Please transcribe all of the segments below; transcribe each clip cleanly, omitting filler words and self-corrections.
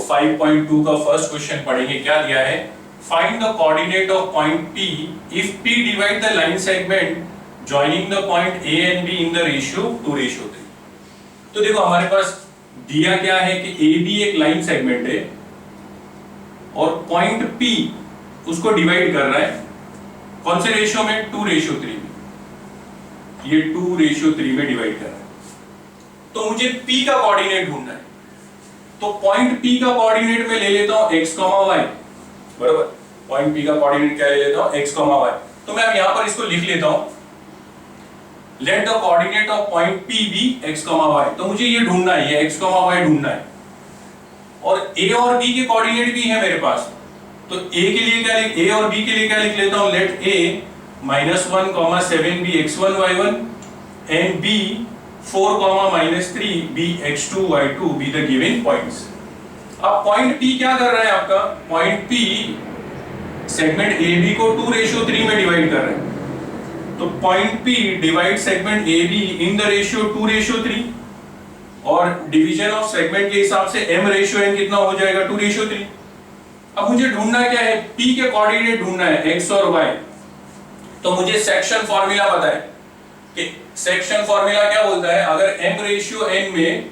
5.2 का first question पढ़ेंगे। क्या दिया है? Find the coordinate of point P if P divide the line segment joining the point A and B in the ratio 2:3। तो देखो हमारे पास दिया क्या है कि AB एक लाइन सेगमेंट है और पॉइंट P उसको डिवाइड कर रहा है कौन से रेशियो में? 2:3 में। ये 2:3 में डिवाइड कर रहा है। तो मुझे P का कोऑर्डिनेट ढूंढना है। तो पॉइंट P का कोऑर्डिनेट मैं ले लेता हूं x, y, बराबर। पॉइंट P का कोऑर्डिनेट क्या ले लेता हूं? x, y। तो मैं अब यहां पर इसको लिख लेता हूं, let the coordinate of point P be x, y। तो मुझे ये ढूंढना है, ये x, y ढूंढना है। और a और b के कोऑर्डिनेट भी है मेरे पास। तो a के लिए क्या लिख, a और b के लिए क्या लिख लेता हूं? Let a -1, 7 b x1, y1 and b 4, -3 b x2, y2 be the given points। अब पॉइंट P क्या कर रहा है आपका? पॉइंट P सेगमेंट AB को 2:3 में डिवाइड कर रहा है। तो point P divide segment AB in the ratio 2:3 और डिवीजन ऑफ सेगमेंट के हिसाब से m/n कितना हो जाएगा? 2:3। अब मुझे ढूंढना क्या है? P के कोऑर्डिनेट ढूंढना है x और y। तो मुझे सेक्शन फॉर्मूला पता है कि सेक्शन फॉर्मूला क्या बोलता है? अगर m/n में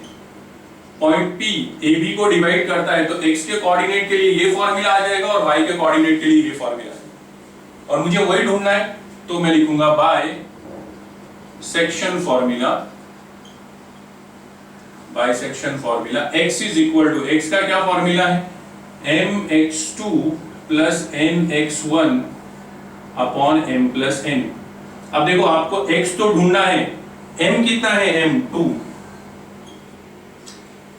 पॉइंट P AB को डिवाइड करता है तो x के कोऑर्डिनेट के लिए ये फॉर्मूला आ जाएगा और y के कोऑर्डिनेट के लिए ये फॉर्मूला। और मुझे वही ढूंढना है तो मैं लिखूंगा by section formula, by section formula x is equal to, x का क्या फॉर्मूला है? mx2 plus nx1 upon m plus n। अब देखो आपको x तो ढूंढना है, m कितना है? m2।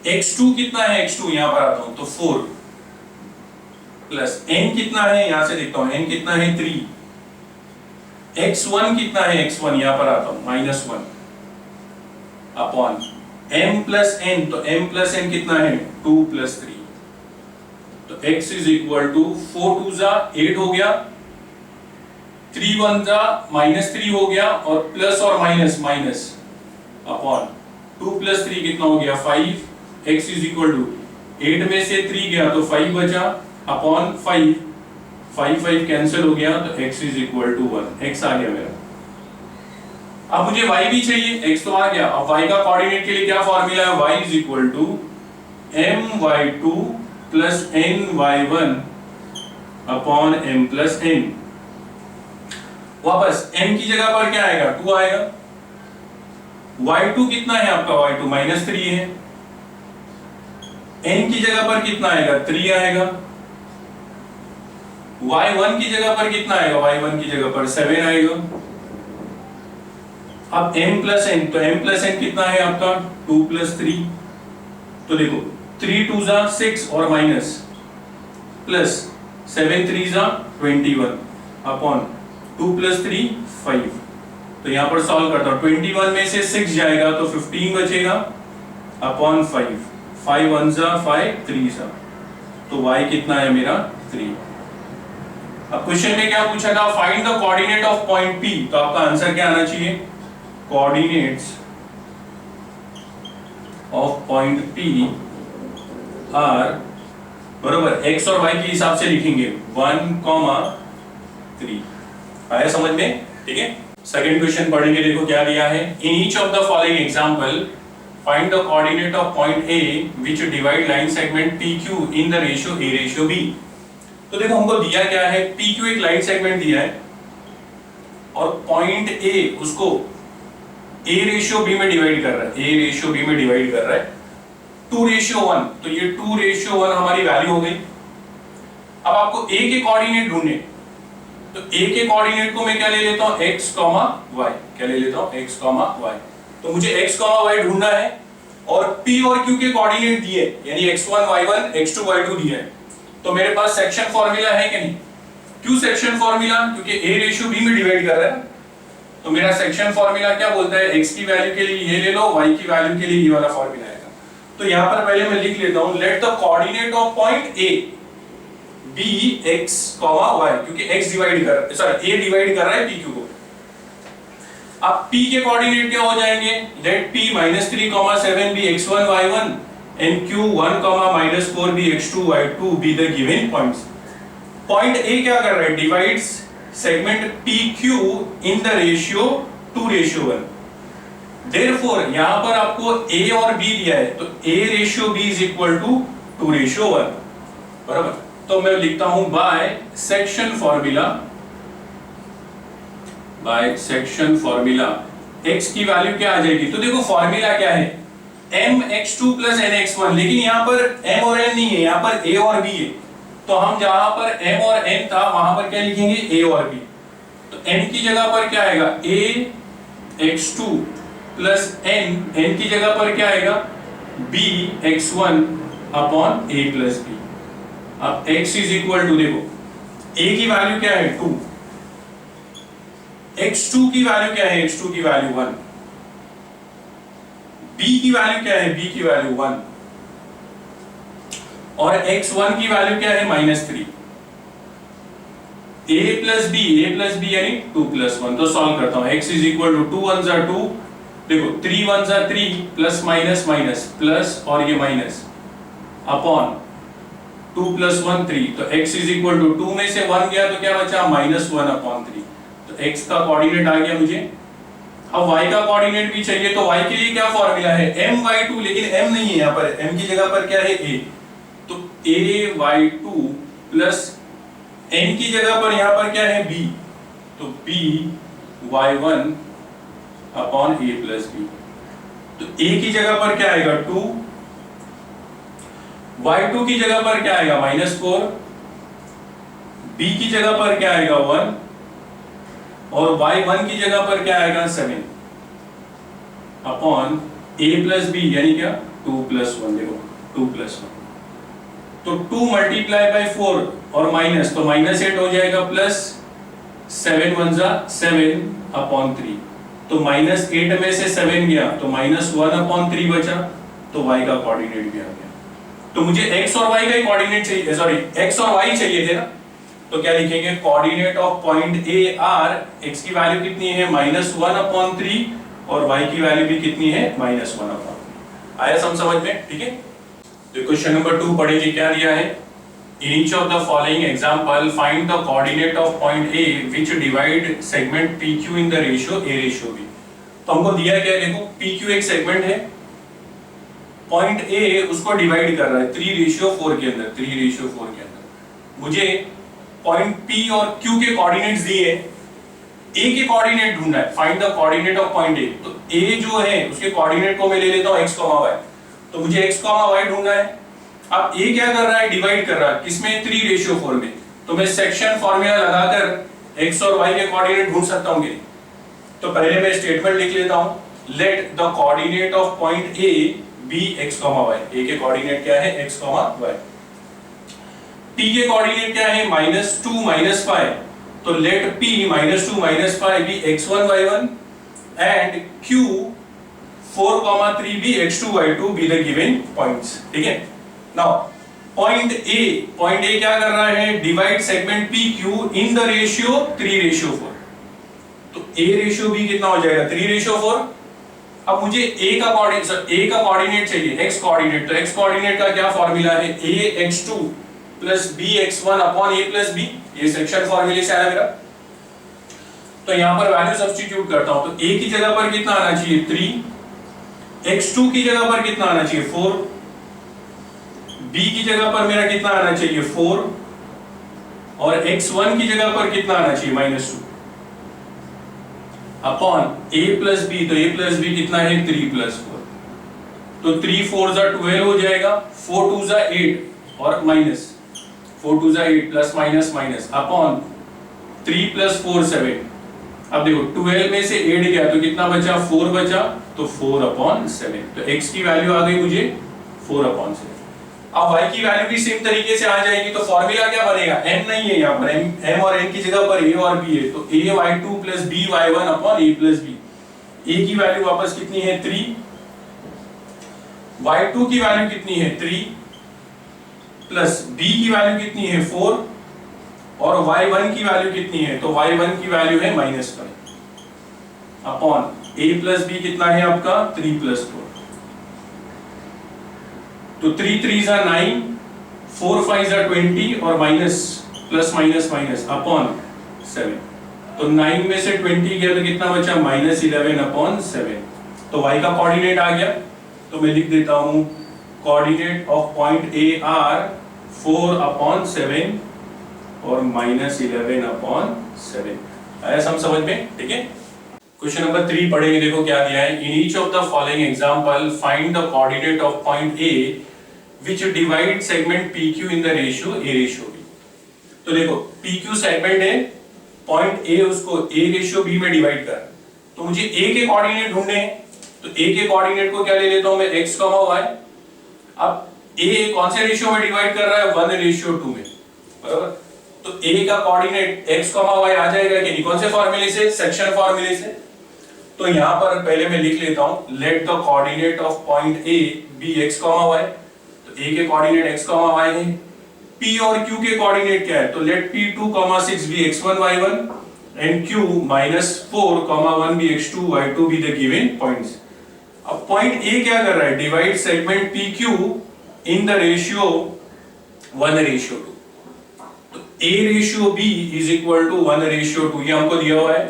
x2 कितना है? x2 यहां पर आता हूं तो 4 प्लस n कितना है? यहां से देखता हूं n कितना है? 3। x1 कितना है? x1 यहां पर आता हूं -1 अपॉन m प्लस n। तो m प्लस n कितना है? 2 प्लस 3। तो x इज इक्वल टू 4 2 जा 8 हो गया, 3 1 जा -3 हो गया और प्लस और माइनस माइनस अपॉन 2 प्लस 3 कितना हो गया? 5। x इज इक्वल टू 8 में से 3 गया तो 5 बचा अपॉन 5, 5 कैंसिल हो गया तो x is equal to 1। x आ गया मेरा। अब मुझे y भी चाहिए, x तो आ गया। अब y का कोऑर्डिनेट के लिए क्या फॉर्मूला है? y is equal to my2 plus ny1 upon m plus n। वापस m की जगह पर क्या आएगा? 2 आएगा। y2 कितना है आपका? y2 -3 है। n की जगह पर कितना आएगा? 3 आएगा। y1 की जगह पर कितना आएगा? y1 की जगह पर 7 आएगा। अब m प्लस n, तो m प्लस n कितना है आपका? 2 प्लस 3। तो देखो 3 2 जा 6 और माइनस प्लस 7 3 जा 21 अपॉन 2 प्लस 3 5। तो यहां पर सॉल्व करता हूं, 21 में से 6 जाएगा तो 15 बचेगा अपॉन 5, 5 1 जा 5 3 जा। तो y कितना है मेरा? 3। अब क्वेश्चन में क्या पूछा था? Find the coordinate of point P। तो आपका आंसर क्या आना चाहिए? Coordinates of point P are, बरोबर, x और y के हिसाब से लिखेंगे 1, 3। आया समझ में? ठीक है। सेकंड क्वेश्चन पढ़ेंगे। देखो क्या दिया है? In each of the following example find the coordinate of point A which divide line segment PQ in the ratio A/B। तो देखो हमको दिया क्या है? PQ एक लाइन सेगमेंट दिया है और पॉइंट A उसको A/B में डिवाइड कर रहा है, A/B में डिवाइड कर रहा है 2:1। तो ये 2:1 हमारी वैल्यू हो गई। अब आपको A के कोऑर्डिनेट ढूंढने, तो A के कोऑर्डिनेट को मैं क्या ले लेता हूं? x, y। क्या ले लेता हूं? x, y। तो मुझे x, y ढूंढना है और P और Q के कोऑर्डिनेट दिए, यानी x1 y1 x2 y2 दिए हैं। तो मेरे पास सेक्शन फॉर्मूला है कि नहीं? क्यों सेक्शन फॉर्मूला? क्योंकि A/B में डिवाइड कर रहा है। तो मेरा सेक्शन फॉर्मूला क्या बोलता है? x की वैल्यू के लिए ये ले लो, y की वैल्यू के लिए ये वाला फॉर्मूला आएगा। तो यहां पर पहले मैं लिख लेता हूं, let the coordinate of point A b x, y, क्योंकि x डिवाइड कर, सॉरी a डिवाइड कर रहा है PQ को। अब P के कोऑर्डिनेट क्या हो जाएंगे? Let P -3, 7 b x1 y1 and Q1, -4 be x2, y2 be the given points. Point A क्या कर रहा है? Divides segment PQ in the ratio 2:1. Therefore यहाँ पर आपको A और B दिया है, तो A ratio B is equal to 2:1. बराबर? तो मैं लिखता हूं by section formula x की वैल्यू क्या आ जाएगी? तो देखो फॉर्मूला क्या है? mx2 plus nx1, लेकिन यहाँ पर m और n नहीं है, यहाँ पर a और b है। तो हम जहां पर m और n था वहां पर क्या लिखेंगे? a और b। तो n की जगह पर क्या आएगा? a x2 plus n की जगह पर क्या आएगा? b x1 upon a plus b। अब x इज इक्वल टू, देखो a की वैल्यू क्या है? 2, x2 की वैल्यू क्या है? x2 की वैल्यू 1, b की वैल्यू क्या है? b की वैल्यू 1, और x1 की वैल्यू क्या है? -3। a प्लस b यानी 2 + 1। तो सॉल्व करता हूं। x इज इक्वल टू 2 1 = 2, देखो 3 1 = 3, प्लस माइनस माइनस प्लस और ये माइनस अपॉन 2 + 1 3। तो x इज इक्वल टू 2 में से 1 गया तो क्या बचा? -1/3। तो x का कोऑर्डिनेट आ गया मुझे। अब y का कोऑर्डिनेट भी चाहिए, तो y के लिए क्या फॉर्मूला है? my2, लेकिन m नहीं है यहाँ पर, m की जगह पर क्या है? a। तो ay2 प्लस n की जगह पर यहाँ पर क्या है? b। तो by1 upon a plus b। तो a की जगह पर क्या आएगा? 2, y2 की जगह पर क्या आएगा? -4, b की जगह पर क्या आएगा? 1, और y1 की जगह पर क्या आएगा? 7 अपॉन a प्लस b, यानी क्या? 2 + 1। देखो 2 + 1, तो 2 × 4 और माइनस, तो -8 हो जाएगा, प्लस 7 1 = 7/3। तो -8 में से 7 गया तो -1/3 बचा, तो y का कोऑर्डिनेट भी आ गया। तो मुझे x और y का ही कोऑर्डिनेट चाहिए, सॉरी x और y चाहिए थे ना। तो क्या लिखेंगे? Coordinate of point A are, x की वैल्यू कितनी है? -1/3, और y की वैल्यू भी कितनी है? -1/3। आया समझ में? ठीक है। तो क्वेश्चन नंबर 2 पढ़ेंगे, क्या दिया है? In each of the following example find the coordinate of point A which divide segment PQ in the ratio A:B। तो हमको दिया क्या है? देखो PQ एक सेगमेंट है, पॉइंट A उसको डिवाइड कर रहा है 3:4 के अंदर, 3:4 के अंदर। मुझे पॉइंट P और Q के कोऑर्डिनेट्स दिए, A के कोऑर्डिनेट ढूंढना है, find the coordinate of point A। तो A जो है उसके कोऑर्डिनेट को मैं ले लेता हूं x, y। तो मुझे x, y ढूंढना है। अब A क्या कर रहा है? डिवाइड कर रहा है, किसमें? 3:4 में। तो मैं सेक्शन फॉर्मूला लगाकर x और y के कोऑर्डिनेट ढूंढ सकता हूं कि नहीं? तो पहले मैं स्टेटमेंट लिख लेता हूं, let the coordinate of point A be x, y। A के कोऑर्डिनेट क्या है? x, y। P के कोऑर्डिनेट क्या है? -2 -5। तो let P -2 -5 be x1 y1 and Q 4, 3 be x2 y2 be the given points। ठीक है। नाउ पॉइंट A क्या कर रहा है? Divide segment PQ in the ratio 3:4। तो A:B कितना हो जाएगा? 3:4। अब मुझे A का कोऑर्डिनेट चाहिए, x कोऑर्डिनेट। तो x कोऑर्डिनेट का क्या फॉर्मूला है? ax2 plus bx1 upon a plus b। ये सेक्शन फॉर्मूले से आया मेरा। तो यहां पर वैल्यू सब्स्टिट्यूट करता हूं, तो a की जगह पर कितना आना चाहिए? 3, x2 की जगह पर कितना आना चाहिए? 4, b की जगह पर मेरा कितना आना चाहिए? 4, और x1 की जगह पर कितना आना चाहिए? -2 अपॉन a प्लस b। तो a प्लस b कितना है? 3 + 4। तो 3 4 = 12 हो जाएगा, 4 2 = 8 और minus 4 2 = 8 plus minus minus upon 3 + 4 7। अब देखो 12 में से 8 गया तो कितना बचा? 4 बचा, तो 4/7। तो x की वैल्यू आ गई मुझे 4/7। अब y की वैल्यू भी सेम तरीके से आ जाएगी। तो फॉर्मूला क्या बनेगा? m नहीं है यहाँ पर, m और n की जगह पर a और b है। तो ay2 + by1 upon a + b। a की वैल्यू वापस कितनी है? 3, y2 की वैल्यू कितनी है? 3, प्लस b की वैल्यू कितनी है? 4, और y1 की वैल्यू कितनी है? तो y1 की वैल्यू है -5 अपॉन a + b कितना है आपका? 3 + 4। तो 3 3 are 9, 4 5 are 20 और minus plus minus minus upon 7। तो 9 में से 20 गया तो कितना बचा, -11 अपॉन 7। तो y का कोऑर्डिनेट आ गया, तो मैं लिख देता हूं coordinate of point A R 4 upon 7 और -11 अपॉन 7। आया समझ में? ठीक है। क्वेश्चन नंबर 3 पढ़ेंगे, देखो क्या दिया है। In each of the following example find the coordinate of point A which divide segment PQ in the ratio A ratio B। तो देखो PQ सेगमेंट है, पॉइंट A उसको A रेशियो B में डिवाइड कर, तो मुझे A के coordinate ढूंढने हैं। तो A के कोऑर्डिनेट को क्या ले लेता हूं मैं, x, y। अब A कौन से रेशियो में डिवाइड कर रहा है, 1:2 में, बराबर। तो A का कोऑर्डिनेट x, y आ जाएगा कि नहीं, कौन से फॉर्मूले से, सेक्शन फॉर्मूले से। तो यहां पर पहले मैं लिख लेता हूं let the coordinate of point A be x, y। तो A के कोऑर्डिनेट x, y है। P और Q के कोऑर्डिनेट क्या है, तो let P2, 6 be x1, y1 and Q -4, 1 be x2, y2 be the given points. अब पॉइंट A क्या कर रहा है, divide segment PQ in the ratio 1:2। तो A ratio B is equal to 1:2, ये हमको दिया हुआ है।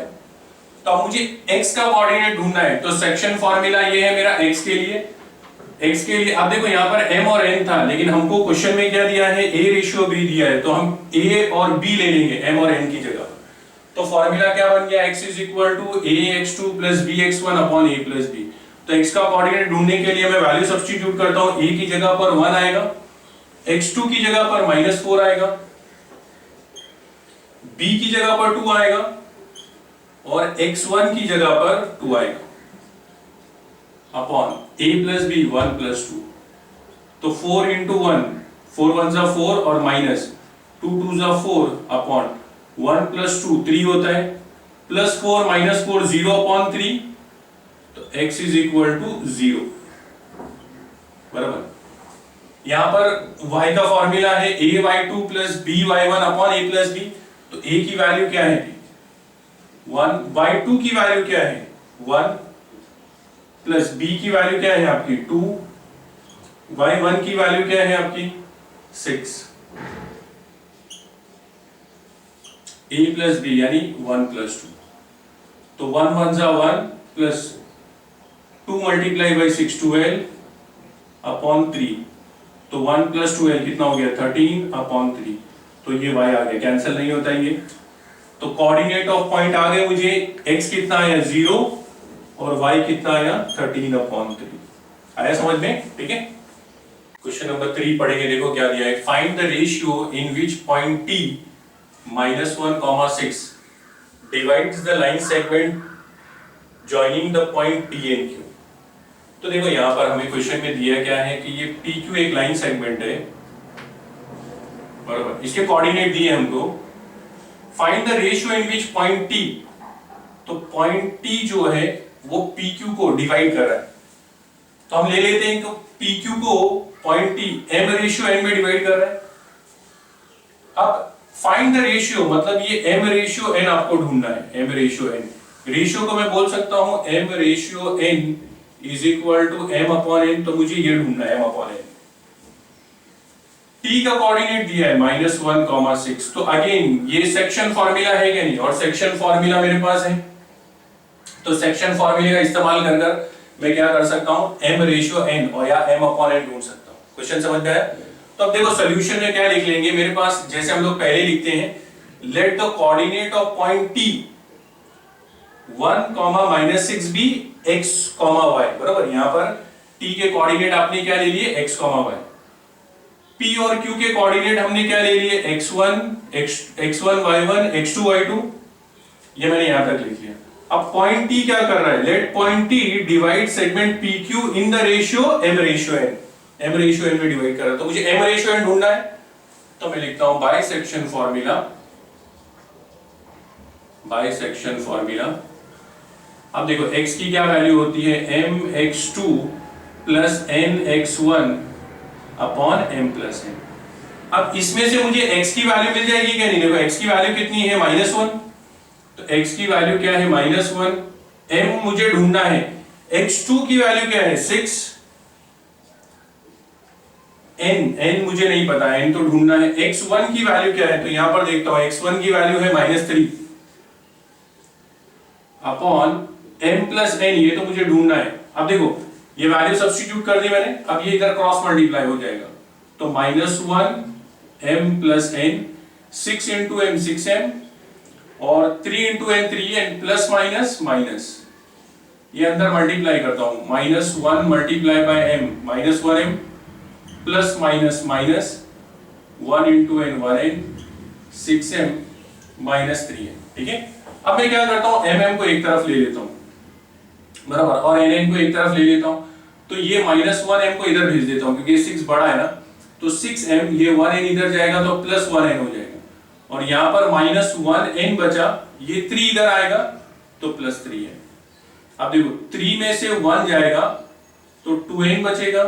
तो अब मुझे x का कोऑर्डिनेट ढूंढना है, तो सेक्शन फॉर्मूला ये है मेरा x के लिए। अब देखो यहाँ पर m और n था, लेकिन हमको क्वेश्चन में क्या दिया है, a रेशियो b दिया है, तो हम a और b ले लेंगे m और n की जगह। तो फॉर्मूला क्या बन गया, x is equal to ax2 plus bx1 upon a plus b। तो x का कोऑर्डिनेट ढूंढने के लिए मैं वैल्यू सब्स्टिट्यूट करता हूं, a की जगह पर 1 आएगा, x2 की जगह पर -4 आएगा, b की जगह पर 2 आएगा और x1 की जगह पर 2 आएगा upon a plus b 1 plus 2। तो 4 इंटू 1, 4 1 जा 4 और माइनस 2 2 जा 4 अपॉन 1 प्लस 2 3 होता है, प्लस 4 माइनस 4 0 अपॉन 3। तो x इज इक्वल टू 0, बराबर। यहां पर y का फॉर्मूला है a/2 plus b/1 upon a plus b। तो a की वैल्यू क्या है, 1, y2 की वैल्यू क्या है, 1 प्लस b की वैल्यू क्या है आपकी 2, y1 की वैल्यू क्या है आपकी 6। a प्लस b यानी 1 प्लस 2। तो 1 1 जा 1 प्लस 2 मल्टीप्लाई बाई 6 12 अपॉन 3। तो 1 प्लस 12 कितना हो गया, 13 अपॉन 3। तो ये y आ गया, कैंसिल नहीं होता ये। तो कोऑर्डिनेट ऑफ पॉइंट आ गए मुझे, x कितना आया 0 और y कितना आया 13 अपॉन 3। आया समझ में? ठीक है। क्वेश्चन नंबर 3 पढ़ेंगे, देखो क्या दिया है। Find the ratio in which point t -1, 6 divides the line segment joining the point p and q। तो देखो यहां पर हमें क्वेश्चन में दिया क्या है कि ये pq एक लाइन सेगमेंट है, बराबर। इसके कोऑर्डिनेट दिए हमको। Find the ratio in which point t, तो पॉइंट t जो है वो pq को डिवाइड कर रहा है। तो हम ले लेते हैं कि pq को पॉइंट t m/n में डिवाइड कर रहा है। अब फाइंड द रेशियो मतलब ये m/n आपको ढूंढना है, m/n। रेशियो को मैं बोल सकता हूं m/n is equal to m/n। तो मुझे ये ढूंढना है m/n। t का कोऑर्डिनेट दिया है -1, 6। तो अगेन ये सेक्शन फॉर्मूला है क्या नहीं, और सेक्शन फॉर्मूला मेरे पास है। तो सेक्शन फॉर्मूले का इस्तेमाल कर मैं क्या कर सकता हूं, m/n और या m/n ढूंढ सकता हूं। क्वेश्चन समझ में आया? तो अब देखो सॉल्यूशन में क्या लिख लेंगे, मेरे पास जैसे हम लोग पहले लिखते हैं, let the coordinate of point t 1, -6 be x, y, बराबर। यहां पर t के कोऑर्डिनेट आपने क्या ले लिए, x, y। p और q के कोऑर्डिनेट हमने क्या ले लिए, x1, y1, x2, y2। ये मैंने यहां तक लिख लिया। अब पॉइंट t क्या कर रहा है, let point t divide segment pq in the ratio m/n। m/n में डिवाइड कर रहा है, तो मुझे m/n ढूंढना है। तो मैं लिखता हूं बाइसेक्शन फॉर्मूला। अब देखो x की क्या वैल्यू होती है, mx2 plus nx1 upon m plus n। अब इसमें से मुझे x की वैल्यू मिल जाएगी क्या नहीं, देखो x की वैल्यू कितनी है, -1। तो x की वैल्यू क्या है, -1। m मुझे ढूंढना है, x2 की वैल्यू क्या है, 6। n मुझे नहीं पता, n तो ढूंढना है। x1 की वैल्यू क्या है, तो यहां पर देखता हूं x1 की वैल्यू है -3 अपॉन m प्लस n, ये तो मुझे ढूंढना है। अब देखो ये वैल्यू सब्स्टिट्यूट कर दी मैंने, अब ये इधर क्रॉस मल्टीप्लाई हो जाएगा, तो -1 m plus n, 6 into m 6m और 3 into n 3n plus minus minus, ये अंदर मल्टीप्लाई करता हूं, -1 multiply by m -1m plus minus minus 1 into n 1n 6m minus 3n। ठीक है, अब मैं क्या करता हूं mm को एक तरफ ले लेता हूं, बराबर, और nn को एक तरफ ले लेता हूं, तो ये -1m को इधर भेज देता हूं क्योंकि 6 बड़ा है ना, तो 6m, ये 1n इधर जाएगा तो प्लस 1n हो जाएगा, और यहां पर -1n बचा, ये 3 इधर आएगा तो प्लस 3n। अब देखो 3 में से 1 जाएगा तो 2n बचेगा,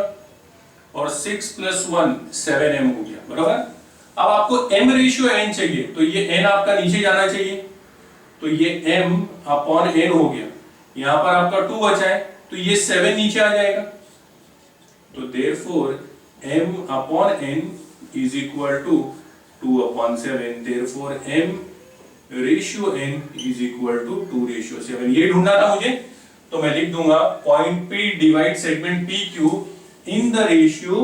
और 6 प्लस 1 7m हो गया, बराबर। अब आपको m रेशियो n चाहिए, तो ये n आपका नीचे जाना चाहिए, तो ये m अपॉन n हो गया, यहां पर आपका 2 बचा है तो ये 7 नीचे आ जाएगा, तो therefore m upon n is equal to 2 upon 7, therefore m ratio n is equal to 2 ratio 7। ये ढूंढना था मुझे, तो मैं लिख दूंगा point P divide segment PQ in the ratio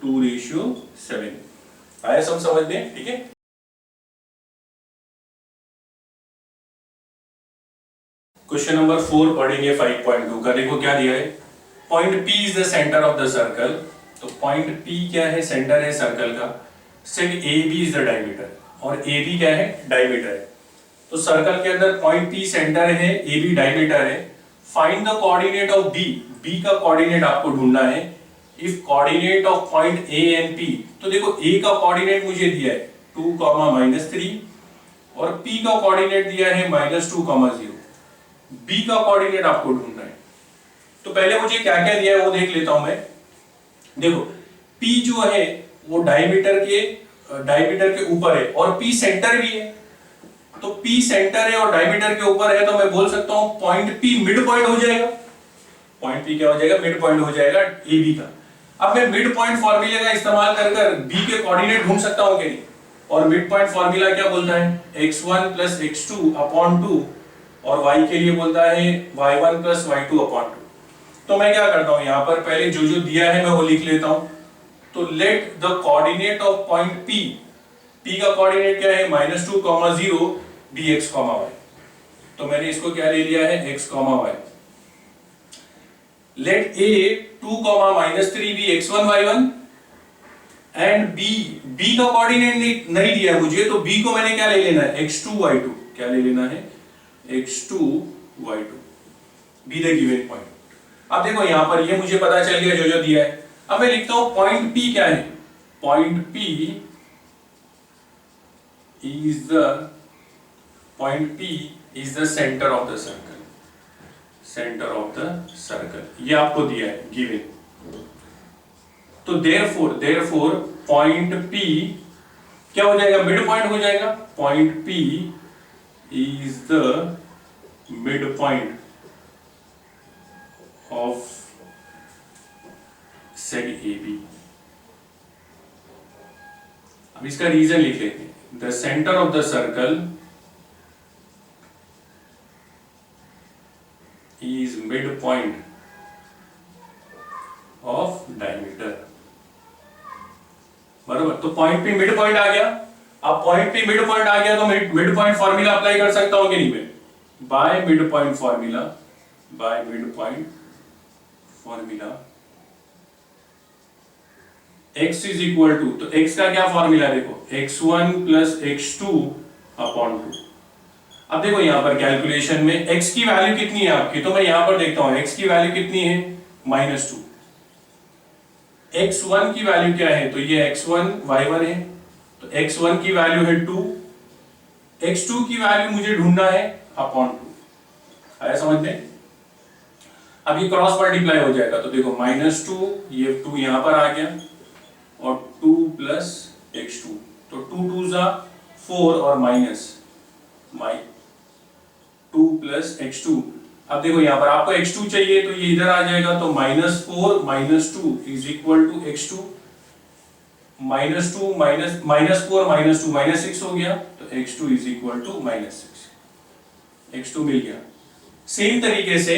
2 ratio 7। आया सब समझ में? ठीक है, क्वेश्चन नंबर 4 पढ़ेंगे 5.2 का। देखो क्या दिया है, point P is the centre of the circle, तो पॉइंट P क्या है, सेंटर है सर्कल का, सेग AB इज द डायमीटर, और AB क्या है, डायमीटर है। तो सर्कल के अंदर पॉइंट P सेंटर है, AB डायमीटर है। Find the coordinate of B, B का कोऑर्डिनेट आपको ढूंढना है। If coordinate of point A and P, तो देखो A का कोऑर्डिनेट मुझे दिया है 2, -3, और P का कोऑर्डिनेट दिया है -2, 0। B का कोऑर्डिनेट आपको ढूंढना है, तो पहले मुझे क्या क्या दिया है वो देख लेता हूं मैं। देखो P जो है वो डायमीटर के ऊपर है, और P सेंटर भी है, तो P सेंटर है और डायमीटर के ऊपर है, तो मैं बोल सकता हूं पॉइंट P मिड पॉइंट हो जाएगा। पॉइंट P क्या हो जाएगा, मिड पॉइंट हो जाएगा AB का। अब मैं मिड पॉइंट फॉर्मूले का इस्तेमाल कर B के कोऑर्डिनेट ढूंढ सकता हूं कि नहीं, और मिड पॉइंट फॉर्मूला क्या बोलता है, x1 प्लस x2 अपॉन 2, और y के लिए बोलता है y1 प्लस y2 अपॉन 2। तो मैं क्या करता हूं, यहां पर पहले जो जो दिया है मैं वो लिख लेता हूं। तो late the coordinate of point P का कोऑर्डिनेट क्या है, -2, 0 bx, y। तो मैंने इसको क्या ले लिया है, x, y। Late A 2, -3 be x1, y1, and B का कोऑर्डिनेट नहीं दिया है मुझे, तो B को मैंने क्या ले लेना है, x2, y2। क्या ले लेना है, x2, y2 be the given point. अब देखो यहां पर ये मुझे पता चल गया जो जो दिया है। अब मैं लिखता हूं पॉइंट P क्या है, point P is the centre of the circle, centre of the circle, ये आपको दिया है गिवन। तो देयरफॉर पॉइंट P क्या हो जाएगा, मिड पॉइंट हो जाएगा। Point P is the midpoint of seg AB। अब इसका रीजन लिख लेते हैं, the center of the circle is midpoint of diameter, बराबर। तो पॉइंट P मिड पॉइंट आ गया। अब पॉइंट P मिड पॉइंट आ गया तो मिड पॉइंट फॉर्मूला अप्लाई कर सकता हूं कि नहीं मैं, by mid point formula, by mid point formula x is equal to, तो x का क्या फॉर्मूला देखो, x1 प्लस x2 अपॉन 2। अब देखो यहां पर कैलकुलेशन में x की वैल्यू कितनी है आपकी, तो मैं यहां पर देखता हूं x की वैल्यू कितनी है, -2। x1 की वैल्यू क्या है, तो ये x1 y1 है, तो x1 की वैल्यू है 2, x2 की वैल्यू मुझे ढूंढना है अपॉन 2। आया समझ में? अब ये क्रॉस मल्टीप्लाई हो जाएगा, तो देखो -2, ये 2 यहां पर आ गया, और 2 प्लस x2, तो 2 2 जा 4 और माइनस 2 प्लस x2। अब देखो यहां पर आपको x2 चाहिए, तो ये इधर आ जाएगा, तो -4 - 2 इज इक्वल टू x2। -2 -4 -2 -6 हो गया, तो x2 is equal to -6, x2 मिल गया। सेम तरीके से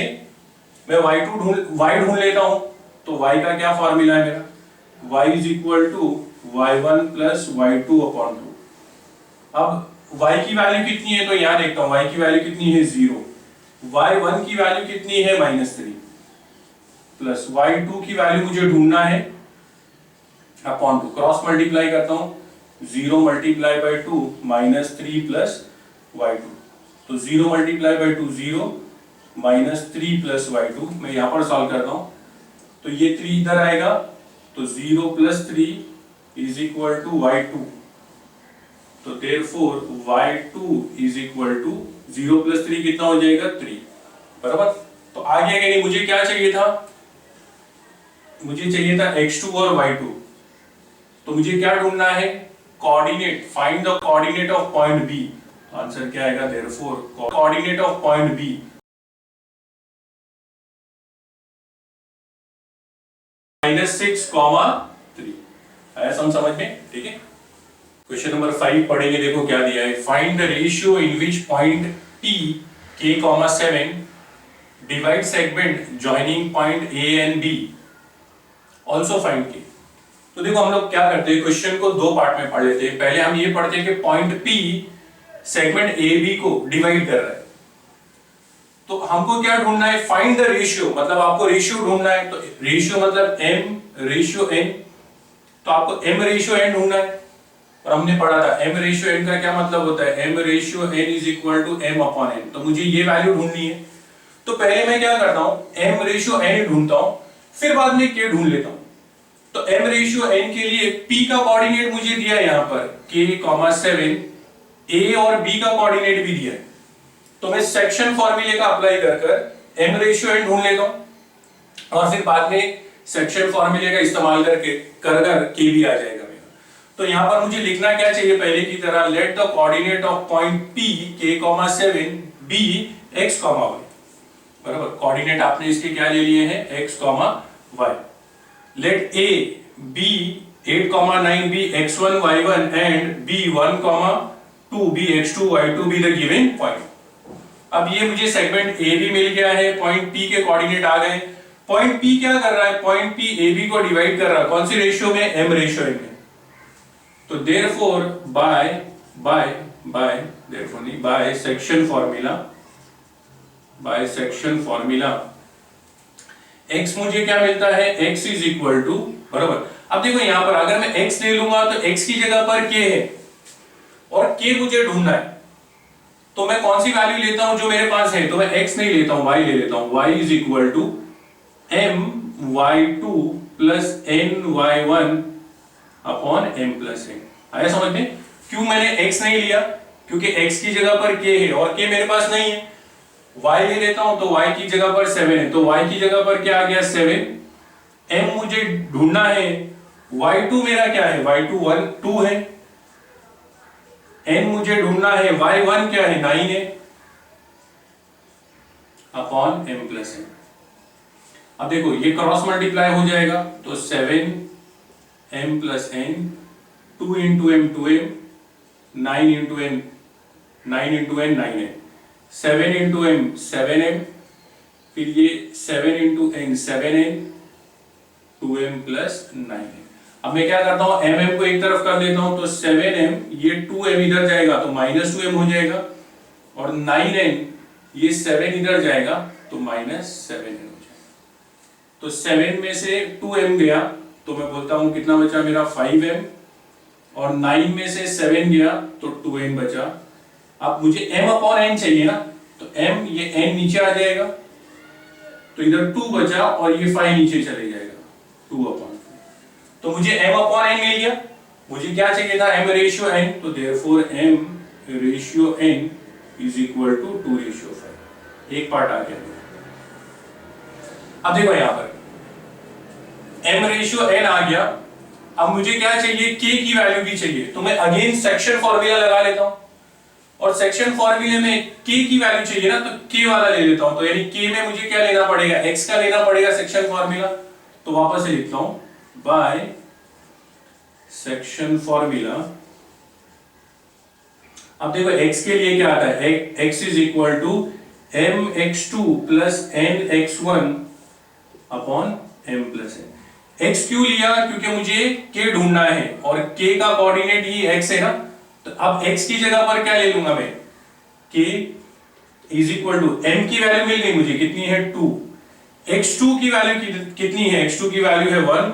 मैं y ढूंढ लेता हूं, तो y का क्या फॉर्मूला है मेरा, y is equal to y1 plus y2 upon 2। अब y की वैल्यू कितनी है, तो यहां देखता हूं y की वैल्यू कितनी है 0, y1 की वैल्यू कितनी है -3, प्लस y2 की वैल्यू मुझे ढूंढना है अपॉन 2, क्रॉस मल्टीप्लाई करता हूं, 0 मल्टीप्लाई बाय 2 -3 प्लस y2, तो 0 मल्टीप्लाई बाय 2 0 -3 प्लस y2, मैं यहां पर सॉल्व करता हूं, तो ये 3 इधर आएगा, तो 0 plus 3 is equal to y2, तो therefore y2 is equal to 0 plus 3 कितना हो जाएगा 3, बराबर। तो आ गया कि नहीं, मुझे क्या चाहिए था, मुझे चाहिए था x2 और y2, तो मुझे क्या ढूंढना है, coordinate, find the coordinate of point B, answer क्या आएगा, therefore coordinate of point B -6, 3, आया समझ में, ठीक है। क्वेश्चन नंबर 5 पढ़ेंगे, देखो क्या दिया है, find the ratio in which point P k, 7 divide segment joining point A and B, also find K। तो देखो हम लोग क्या करते हैं, क्वेश्चन को दो पार्ट में पढ़ लेते हैं। पहले हम ये पढ़ते हैं कि पॉइंट P सेगमेंट AB को डिवाइड कर रहा है, तो हमको क्या ढूंढना है, फाइंड द रेशियो, मतलब आपको रेशियो ढूंढना है, तो रेशियो मतलब m रेशियो n, तो आपको m रेशियो n ढूंढना है, और हमने पढ़ा था m रेशियो n का क्या मतलब होता है, m ratio n is equal to m upon n, तो मुझे ये वैल्यू ढूंढनी है। तो पहले मैं क्या करता हूं, m रेशियो n ढूंढता हूं, फिर बाद में k ढूंढ लेता हूं। तो m रेशियो n के लिए p का कोऑर्डिनेट मुझे दिया है यहां पर k, 7, a और b का कोऑर्डिनेट भी दिया है, तो मैं सेक्शन फॉर्मूले का अप्लाई कर m रेशियो n ढूंढ लेता हूं, और फिर बाद में सेक्शन फॉर्मूले का इस्तेमाल करके कर k भी आ जाएगा मेरा। तो यहां पर मुझे लिखना क्या चाहिए, पहले की तरह, let the coordinate of point p k, 7 b x, y, बराबर। कोऑर्डिनेट आपने इसके क्या ले लिए हैं, x, y। Late a b 8, 9 be x1 y1 and b1, 2 be x2 y2 be the given point। अब ये मुझे सेगमेंट A भी मिल गया है, पॉइंट P के कोऑर्डिनेट आ गए। पॉइंट P क्या कर रहा है, पॉइंट P AB को डिवाइड कर रहा है, कौन सी रेशियो में, m रेशियो में। तो therefore by section formula x मुझे क्या मिलता है, x इज इक्वल टू, बराबर। अब देखो यहां पर अगर मैं x ले लूंगा तो x की जगह पर k है, और k मुझे ढूंढना है, तो मैं कौन सी वैल्यू लेता हूं जो मेरे पास है, तो मैं x नहीं लेता हूं, y ले लेता हूं। y is equal to m y2 plus n y1 upon m plus n। आया समझ में, क्यों मैंने x नहीं लिया, क्योंकि x की जगह पर k है और k मेरे पास नहीं है। y ले लेता हूं तो y की जगह पर 7 है, तो y की जगह पर क्या आ गया 7, m मुझे ढूंढना है, y2 मेरा क्या है, y2 2 है, n मुझे ढूंढना है, y1 क्या है 9 है, अपॉन m प्लस n। अब देखो ये क्रॉस मल्टीप्लाई हो जाएगा, तो 7 m plus n, 2 into m 2m, 9 into n 9m, 7 into m 7m, फिर ये 7 into n 7n, 2m plus 9m। अब मैं क्या करता हूं, mm को एक तरफ कर देता हूं, तो 7m, ये 2m इधर जाएगा तो -2m हो जाएगा, और 9n, ये 7 इधर जाएगा तो -7n हो जाएगा। तो 7 में से 2m गया तो मैं बोलता हूं कितना बचा मेरा 5m, और 9 में से 7 गया तो 2n बचा। अब मुझे m अपॉन n चाहिए ना, तो m, ये n नीचे आ जाएगा, तो इधर 2 बचा और ये 5 नीचे चले जाएगा, 2 अपॉन, तो मुझे m अपॉन n मिल गया। मुझे क्या चाहिए था, m रेशियो n, तो therefore m ratio n is equal to 2 ratio 5। एक पार्ट आ गया। अब देखो यहां पर m रेशियो n आ गया। अब मुझे क्या चाहिए, k की वैल्यू भी चाहिए, तो मैं अगेन सेक्शन फॉर्मूला लगा लेता हूं, और सेक्शन फॉर्मूले में k की वैल्यू चाहिए ना, तो k वाला ले लेता हूं। तो यानी k में मुझे क्या लेना पड़ेगा, x का लेना पड़ेगा सेक्शन फॉर्मूला। तो वापस से लिखता हूं, बाय सेक्शन फॉर्मूला। अब देखो x के लिए क्या आता है, x is equal to mx2 plus nx1 upon m plus n। x क्यों लिया, क्योंकि मुझे k ढूंढना है और k का कोऑर्डिनेट ही x है ना, तो अब x की जगह पर क्या ले लूंगा मैं, k is equal to m की वैल्यू मिल गई मुझे, कितनी है 2, x2 की वैल्यू कितनी है, x2 की वैल्यू है 1,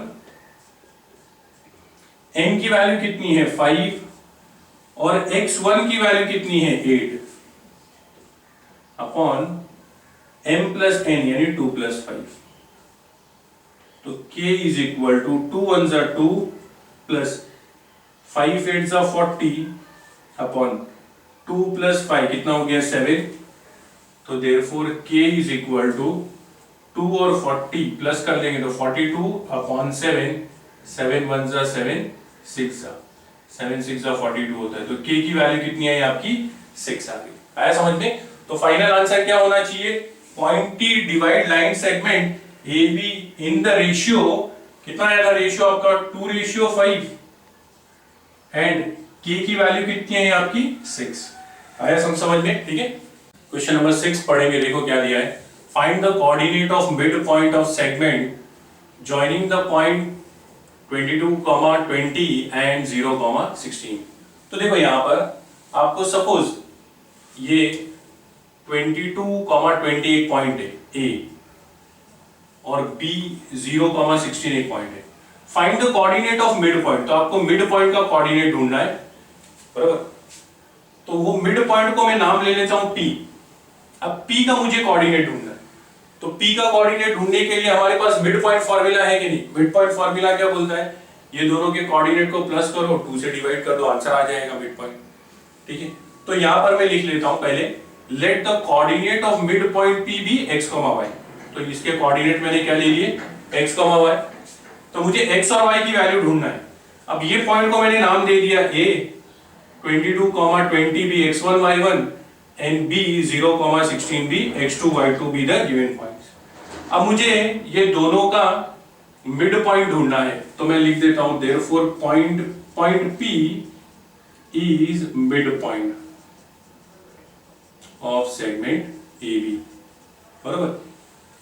n की वैल्यू कितनी है 5 और x1 की वैल्यू कितनी है 8 अपॉन m प्लस n यानी 2 प्लस 5। तो k इज इक्वल टू 2 1 जा 2 प्लस 5 8 जा 40 अपॉन 2 प्लस 5 कितना हो गया 7। तो therefore k is equal to 2 और 40 प्लस कर लेंगे तो 42 अपॉन 7, 7 1 जा 7 6 जा 7 6 जा 42 होता है। तो k की वैल्यू कितनी है आपकी 6 आ गई। आया समझ में? तो फाइनल आंसर क्या होना चाहिए, point T divide line segment AB in the ratio, कितना आया था रेशियो आपका 2:5 एंड k की वैल्यू कितनी है आपकी 6। आया समझ में? ठीक है। क्वेश्चन नंबर 6 पढ़ेंगे, देखो क्या दिया है, find the coordinate of mid point of segment joining the point 22, 20 and 0, 16। तो देखो यहां पर आपको सपोज ये 22, 20 एक पॉइंट है A और B 0, 16 एक पॉइंट है। Find the coordinate of mid point, तो आपको मिड पॉइंट का कोऑर्डिनेट ढूंढना है, बराबर। तो वो मिड पॉइंट को मैं नाम ले लेता हूं P। अब P का मुझे कोऑर्डिनेट ढूंढना है, तो P का कोऑर्डिनेट ढूंढने के लिए हमारे पास मिड पॉइंट फार्मूला है कि नहीं। मिड पॉइंट फार्मूला क्या बोलता है, ये दोनों के कोऑर्डिनेट को प्लस करो, 2 से डिवाइड कर दो, आंसर आ जाएगा मिड पॉइंट। ठीक है, तो यहां पर मैं लिख लेता हूं पहले, let the coordinate of mid point P be x, y। तो इसके कोऑर्डिनेट मैंने क्या ले लिए x, y। तो मुझे x और y की वैल्यू ढूंढना है। अब ये पॉइंट को मैंने नाम दे दिया A, 22, 20 भी x1, y1 and b 0, 16 भी x2, y2 be the given points। अब मुझे ये दोनों का मिड पॉइंट ढूंढना है, तो मैं लिख देता हूं therefore point P is mid point of segment AB, बराबर।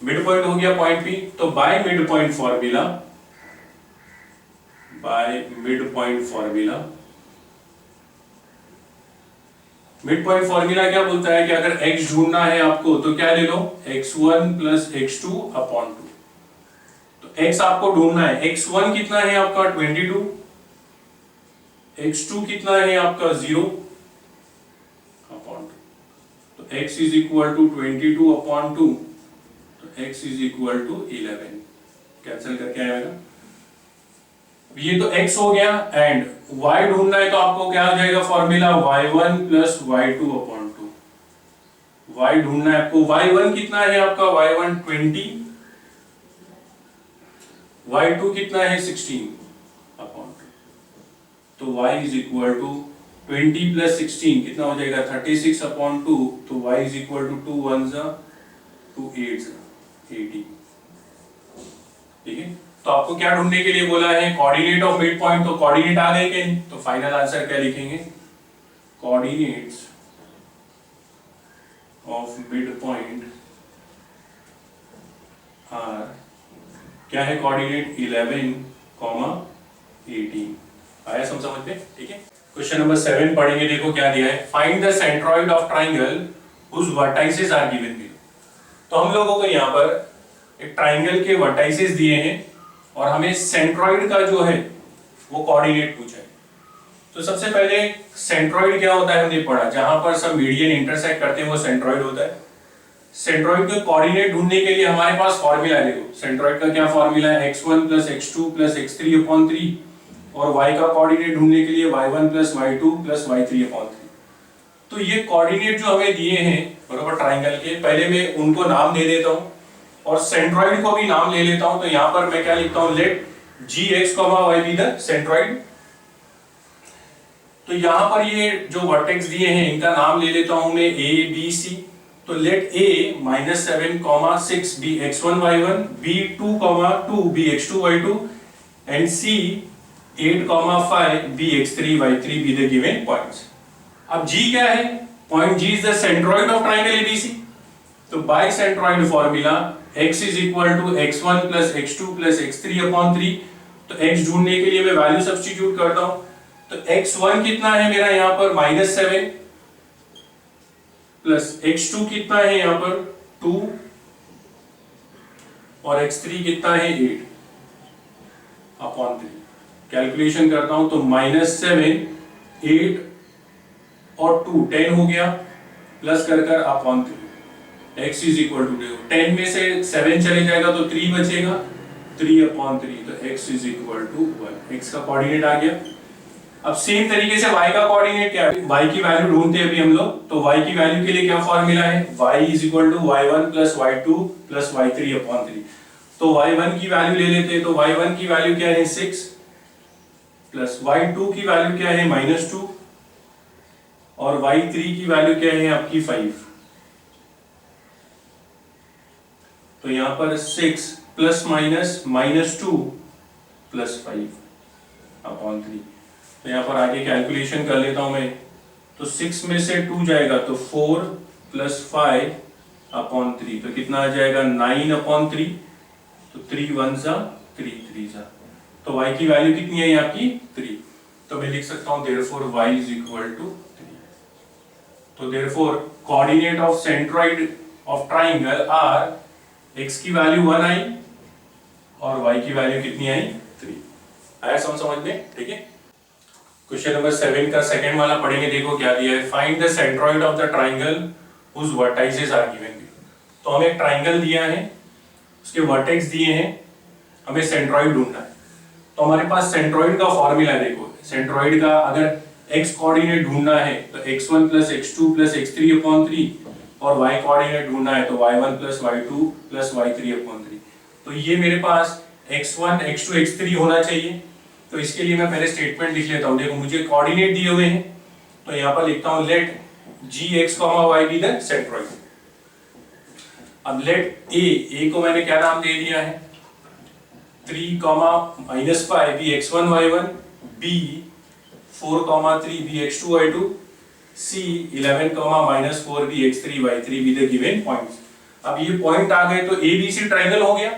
मिड पॉइंट हो गया पॉइंट P, तो bye mid point formula mid point formula क्या बोलता है कि अगर x ढूंढना है आपको तो क्या ले लो, x1 प्लस x2 अपॉन 2। तो x आपको ढूंढना है, x1 कितना है आपका 22, x2 कितना है आपका 0 अपॉन 2। तो x is equal to 22 upon 2, तो x is equal to 11। Cancel करके आएगा, ये तो x हो गया एंड y ढूंढना है तो आपको क्या हो जाएगा formula, y1 plus y2 upon 2। y ढूंढना है आपको, y1 कितना है आपका y1 20, y2 कितना है 16 अपॉन 2। तो y is equal to 20 plus 16 कितना हो जाएगा 36 अपॉन 2। तो y इज इक्वल टू 2 1 जा 2 8 जा 80। ठीक है, तो आपको क्या ढूंढने के लिए बोला है, कोऑर्डिनेट ऑफ मिड पॉइंट। तो कोऑर्डिनेट आ गए क्या, तो फाइनल आंसर क्या लिखेंगे, coordinates of mid point are, क्या है कोऑर्डिनेट 11, 18। आया समझ में? ठीक है। क्वेश्चन नंबर 7 पढ़ेंगे, देखो क्या दिया है, find the centroid of triangle whose vertices are given below. तो हम लोगों को यहाँ पर एक ट्राइंगल के वर्टाइसेस दिए हैं और हमें सेंट्रॉइड का जो है वो कोऑर्डिनेट पूछा है। तो सबसे पहले सेंट्रॉइड क्या होता है हमने पढ़ा, जहां पर सब मीडियन इंटरसेक्ट करते हैं वो सेंट्रॉइड होता है। सेंट्रॉइड के कोऑर्डिनेट ढूंढने के लिए हमारे पास फॉर्मूला है, देखो सेंट्रॉइड का क्या फॉर्मूला है, x1 plus x2 plus x3 upon 3, और y का कोऑर्डिनेट ढूंढने के लिए y1 plus y2 plus y3 upon 3। तो ये कोऑर्डिनेट जो हमें दिए हैं बराबर ट्राइंगल के, पहले मैं उनको नाम दे देता हूं और सेंट्रॉइड को भी नाम ले लेता हूं। तो यहां पर मैं क्या लिखता हूं, let gx, y be the centroid. तो यहां पर ये जो वर्टेक्स दिए हैं इनका नाम ले लेता हूं मैं a b c। तो let a -7, 6 be x1 y1, b 2, 2 be x2 y2 and c 8,5 be x3 y3 be the given points. अब G क्या है? Point G is the centroid of triangle ABC. तो बाइसेंट्रॉइड formula x is equal to x1 plus x2 plus x3 upon 3. तो x ढूंढने के लिए मैं value substitute करता हूं. तो x1 कितना है मेरा यहाँ पर -7 प्लस x2 कितना है यहाँ पर 2 और x3 कितना है 8 अपॉन 3. कैलकुलेशन करता हूं तो -7 8 और 2 10 हो गया प्लस कर upon 3. x is equal to 10 में से 7 चले जाएगा तो 3 बचेगा 3 अपॉन 3. तो x is equal to 1. x का कोऑर्डिनेट आ गया. अब सेम तरीके से y का कोऑर्डिनेट क्या है? y की वैल्यू ढूंढते हैं अभी हम लोग. तो y की वैल्यू के लिए क्या फॉर्मूला है? y is equal to y1 plus y2 plus y3 upon 3. तो y1 की वैल्यू ले लेते हैं. तो y1 की वैल्यू क्या है 6 प्लस y2 की वैल्यू क्या है -2 और y3 की वैल्यू क्या है आपकी 5. तो यहां पर 6 प्लस माइनस -2 प्लस 5 अपॉन 3. तो यहां पर आगे कैलकुलेशन कर लेता हूं मैं. तो 6 में से 2 जाएगा तो 4 प्लस 5 अपॉन 3. तो कितना आ जाएगा 9 अपॉन 3. तो 3 1 जा 3 3 जा. तो y की वैल्यू कितनी है आपकी 3. तो मैं लिख सकता हूं therefore y is equal to 3. तो therefore coordinate of centroid of triangle are x की वैल्यू 1 आई और y की वैल्यू कितनी आई 3. आया समझ में? ठीक है. क्वेश्चन नंबर 7 का सेकंड वाला पढ़ेंगे. देखो क्या दिया है. Find the centroid of the triangle whose vertices are given. तो हमें एक ट्राइंगल दिया है, उसके वर्टेक्स दिए हैं, हमें सेंट्रॉइड ढूंढना है. तो हमारे पास सेंट्रॉइड का फॉर्मूला देखो. सेंट्रॉइड का अगर x कोऑर्डिनेट ढूंढना है तो x1 plus x2 plus x3 upon 3 और y कोऑर्डिनेट ढूंढना है तो y1 plus y2 plus y3 upon 3. तो ये मेरे पास x1 x2 x3 होना चाहिए. तो इसके लिए मैं पहले स्टेटमेंट लिख लेता हूं. देखो मुझे कोऑर्डिनेट दिए हुए हैं तो यहां पर लिखता हूं let gx, y be the centroid. अब लेट a को मैंने क्या नाम दे दिया है 3, -5 be x1 y1, b 4, 3 be x2 y2, c 11, -4 be x3 y3 be the given points. अब ये पॉइंट आ गए तो ABC ट्रायंगल हो गया.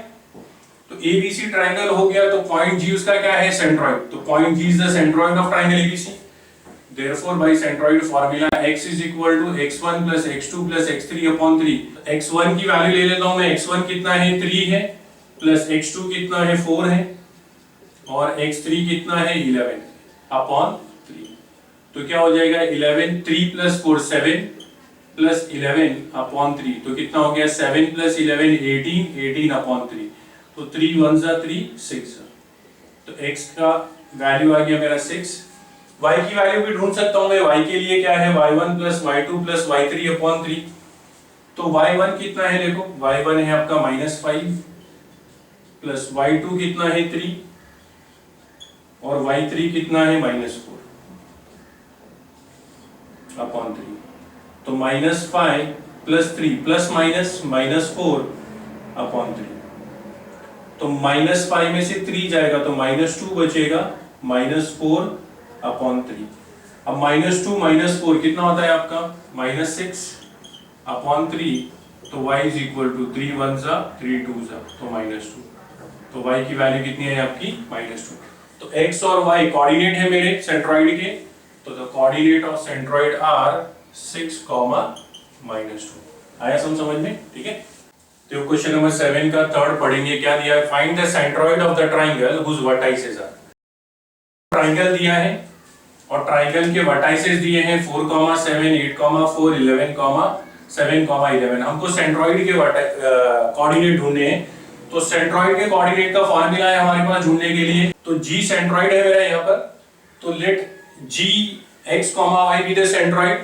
तो ABC ट्रायंगल हो गया तो पॉइंट G उसका क्या है सेंट्रॉइड. तो point G is the centroid of triangle ABC. Therefore by centroid formula x is equal to x1 plus x2 plus x3 upon 3. x1 की वैल्यू ले लेता हूं मैं. x1 कितना है 3 है प्लस x2 कितना है 4 है और x3 कितना है 11 अपॉन 3. तो क्या हो जाएगा 11 3 प्लस 4 7 प्लस 11 अपॉन 3. तो कितना हो गया 7 प्लस 11 18 अपॉन 3. तो 3 1 जा 3 6. तो x का वैल्यू आ गया मेरा 6. y की वैल्यू भी ढूंढ सकता हूं मैं. y के लिए क्या है y1 plus y2 plus y3 upon 3. तो y1 कितना है देखो y1 है आपका -5 प्लस y2 कितना है 3 और y3 कितना है -4 अपॉन 3. तो -5 प्लस 3 प्लस -4 अपॉन 3. तो -5 में से 3 जाएगा तो -2 बचेगा -4 अपॉन 3. अब -2 -4 कितना होता है आपका -6 अपॉन 3. तो y इज इक्वल टू 3 1 जा 3 2 जा तो -2. तो y की वैल्यू कितनी है आपकी -2. तो x और y कोऑर्डिनेट है मेरे सेंट्रॉइड के. तो the coordinate of centroid are 6, -2. आया समझ में? ठीक है. तो क्वेश्चन नंबर 7 का थर्ड पढ़ेंगे. क्या दिया है. Find the centroid of the triangle whose vertices are. Triangle दिया है और ट्राइंगल के वर्टाइसेस दिए हैं 4, 7 8, 4 11, 7, 11. हमको सेंट्रॉइड के कोऑर्डिनेट ढूंढने हैं. तो सेंट्रॉइड के कोऑर्डिनेट का फार्मूला है हमारे पास ढूंढने के लिए. तो G सेंट्रॉइड है मेरा यहाँ पर. तो let G x, y be the centroid.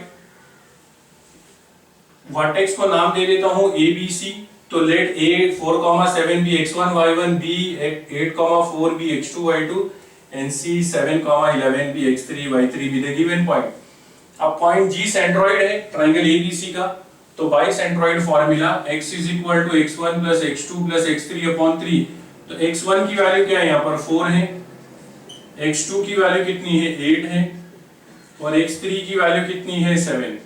Vertex को नाम दे देता हूँ ABC. तो let A 4, 7 be x1 y1, B 8, 4 be x2 y2 and C 7, 11 be x3 y3 be the given point. अब पॉइंट G सेंट्रॉइड है ट्रायंगल ABC का. तो by centroid formula x is equal to x1 plus x2 plus x3 upon 3. तो x1 की value क्या है यहाँ पर 4 है x2 की वैल्यू कितनी है 8 है और x3 की वैल्यू कितनी है 7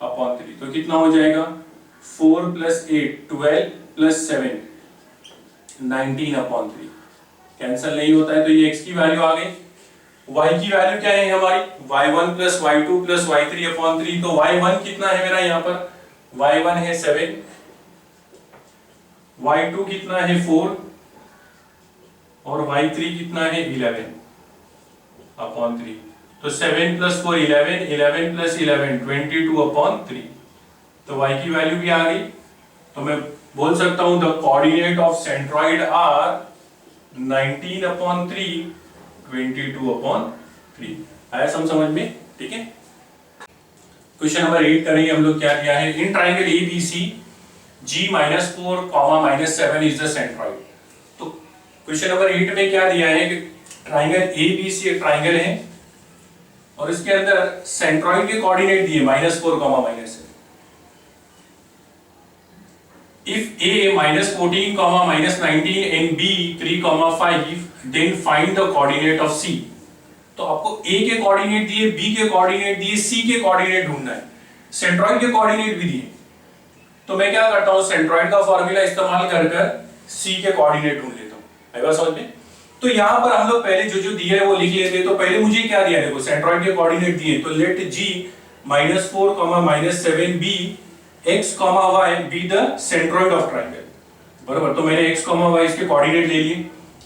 अपॉन 3। तो कितना हो जाएगा 4 प्लस 8 12 प्लस 7 19 अपॉन 3। कैंसिल नहीं होता है तो ये x की वैल्यू आ गई। y की वैल्यू क्या है हमारी y1 plus y2 plus y3 upon 3। तो y1 कितना है मेरा यहाँ पर y1 है 7, y2 कितना है 4 और y3 कितना है 11 अपॉन 3। तो 7 प्लस 4 11, 11 प्लस 11 22 अपॉन 3। तो y की वैल्यू भी आ गई। तो मैं बोल सकता हूं the coordinate of centroid are 19 upon 3 22 upon 3। आया समझ में? ठीक है। क्वेश्चन नंबर 8 करेंगे हम लोग। क्या दिया है in triangle ABC G -4, -7 is the centroid. तो क्वेश्चन नंबर 8 में क्या दिया है कि ट्राइंगल ABC एक ट्राइंगल है और इसके अंदर सेंट्रॉइड के कोऑर्डिनेट दिए -4, -7। If A -14, -19 and B 3, 5, then find the coordinate of C। तो आपको A के कोऑर्डिनेट दिए, B के कोऑर्डिनेट दिए, C के कोऑर्डिनेट ढूंढना है, सेंट्रॉइड के कोऑर्डिनेट भी दिए। तो मैं क्या करता हूं सेंट्रॉइड का फार्मूला इस्तेमाल कर C के कोऑर्डिनेट ढूंढ लेता हूं। आएगा समझ में? तो यहां पर हम लोग पहले जो जो दिया है वो लिख लेते हैं। तो पहले मुझे क्या दिया है देखो सेंट्रॉइड के कोऑर्डिनेट दिए तो let G -4, -7 B x, y be the centroid of triangle। बराबर। तो मैंने x, y इसके कोऑर्डिनेट ले लिए।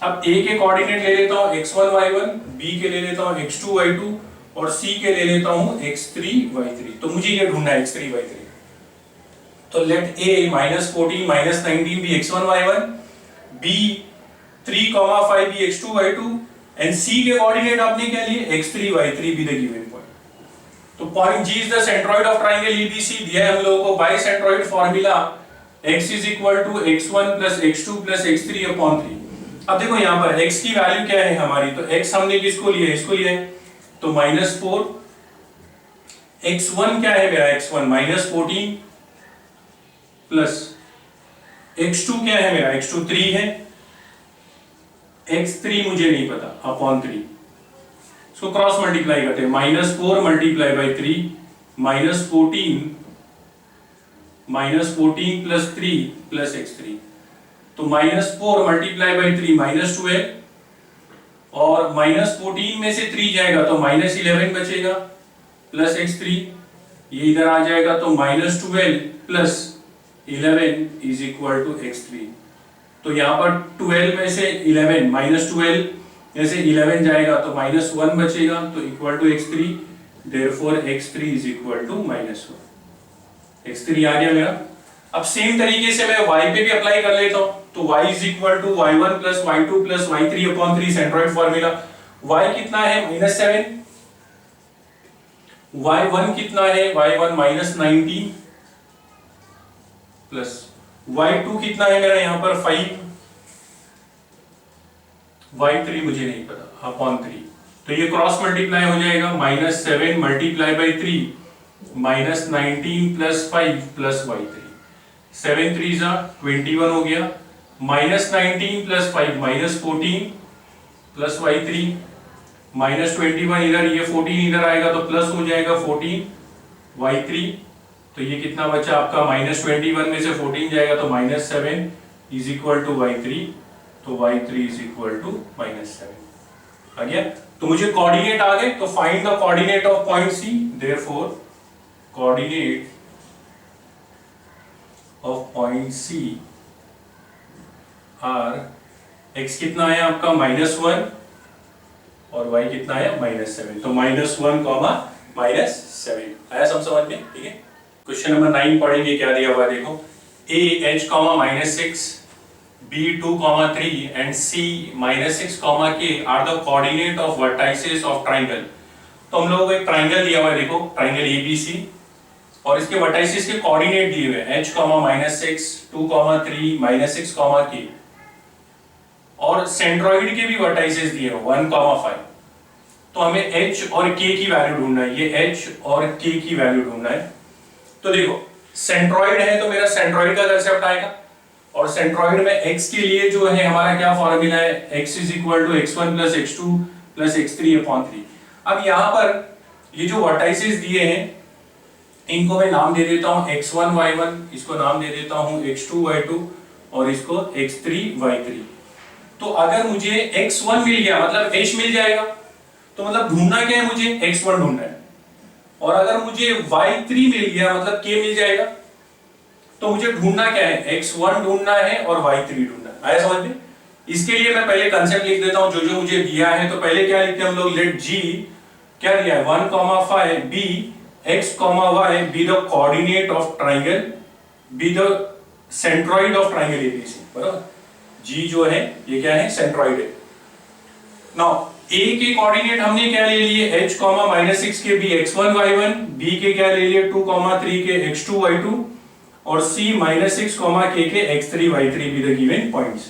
अब A के कोऑर्डिनेट ले लेता हूं x1 y1, B के ले लेता हूं x2 y2 और C के ले लेता हूं x3 y3। तो मुझे ये ढूंढना है x3 y3। तो let A -14, -19 be x1 y1, B 3, 5 be x2 y2 and C के कोऑर्डिनेट आपने क्या लिए x3 y3 be the given point। तो point G is the centroid of triangle ABC दिया है हम लोगों को by centroid formula x is equal to x1 plus x2 plus x3 upon 3। अब देखो यहाँ पर x की वैल्यू क्या है हमारी, तो x हमने किसको लिया है, इसको लिया है, तो -4। x1 क्या है मेरा, x1 -14 प्लस x2 क्या है मेरा, x2 3 है, x3 मुझे नहीं पता अपॉन 3। इसको क्रॉस मल्टीप्लाई करते हैं, -4 multiply by 3 -14 plus 3 plus x3। तो -4 मल्टीप्लाई बाई 3 -12 और -14 में से 3 जाएगा तो -11 बचेगा प्लस x3, ये इधर आ जाएगा तो -12 plus 11 is equal to x3। तो यहाँ पर 12 में से 11 -12 जैसे 11 जाएगा तो -1 बचेगा तो equal to x3, therefore x3 is equal to -1। x3 आ गया मेरा। अब सेम तरीके से मैं y पे भी अप्लाई कर लेता हूं, तो y is equal to y1 plus y2 plus y3 upon 3 centroid formula. y कितना है -7, y1 कितना है, y1 -19 प्लस y2 कितना है मेरा यहाँ पर 5, y3 मुझे नहीं पता अपॉन 3। तो ये क्रॉस मल्टीप्लाई हो जाएगा, -7 multiply by 3 -19 plus 5 plus y3, 7 3 21 हो गया, -19 प्लस 5 -14 प्लस y3 -21 इधर, ये 14 इधर आएगा तो प्लस हो जाएगा 14 y3। तो ये कितना बचा आपका, -21 में से 14 जाएगा तो -7 इज इक्वल टू y3, तो y3 इज इक्वल टू -7 आ गया। तो मुझे कोऑर्डिनेट आ गए, तो find the coordinate of point C, therefore coordinate of point C are x कितना है आपका -1 और y कितना है -7, तो -1, -7 आया समझ में? ठीक है। क्वेश्चन नंबर 9 पढ़ेंगे, क्या दिया हुआ है देखो, a h, -6 B 2, 3 and C -6, K are the coordinate of vertices of triangle। तो हम लोगों को एक ट्राइंगल दिया हुआ है देखो, ट्राइंगल ABC और इसके वर्टाइसेस के कोऑर्डिनेट दिए हुए हैं h, -6 2, 3 -6, K और सेंट्रॉइड के भी वर्टाइसेस दिए हैं 1, 5। तो हमें h और k की वैल्यू ढूंढना है, ये h और k की वैल्यू ढूंढना है। तो देखो सेंट्रॉइड है तो मेरा सेंट्रॉइड का कंसेप्ट आएगा और सेंट्रॉइड में x के लिए जो है हमारा क्या फॉर्मूला है, x is equal to x1 plus x2 plus x3 upon 3। अब यहाँ पर ये जो वर्टाइसेस दिए हैं इनको मैं नाम दे देता हूँ x1 y1, इसको नाम दे देता हूँ x2 y2 और इसको x3 y3। तो अगर मुझे x1 मिल गया मतलब h मिल जाएगा, तो मतलब ढूंढना क्या है, मुझे x1 ढूंढना है। और अगर मुझे y3 मिल गया मतलब k मिल जाएगा, तो मुझे ढूंढना क्या है, x1 ढूंढना है और y3 ढूंढना है। आया समझ में? इसके लिए मैं पहले कंसेप्ट लिख देता हूं जो मुझे दिया है। तो पहले क्या लिखते हैं हम लोग, लेट g क्या दिया है 1,5 b x, y be the coordinate of triangle, be the centroid of triangle ABC। बराबर, g जो है ये क्या है, सेंट्रॉइड है। नाउ a के कोऑर्डिनेट हमने क्या ले लिए, h, -6 के b x1 y1, b के क्या ले लिए 2, 3 के x2 y2 और c -6, k के x3 y3 be the given points।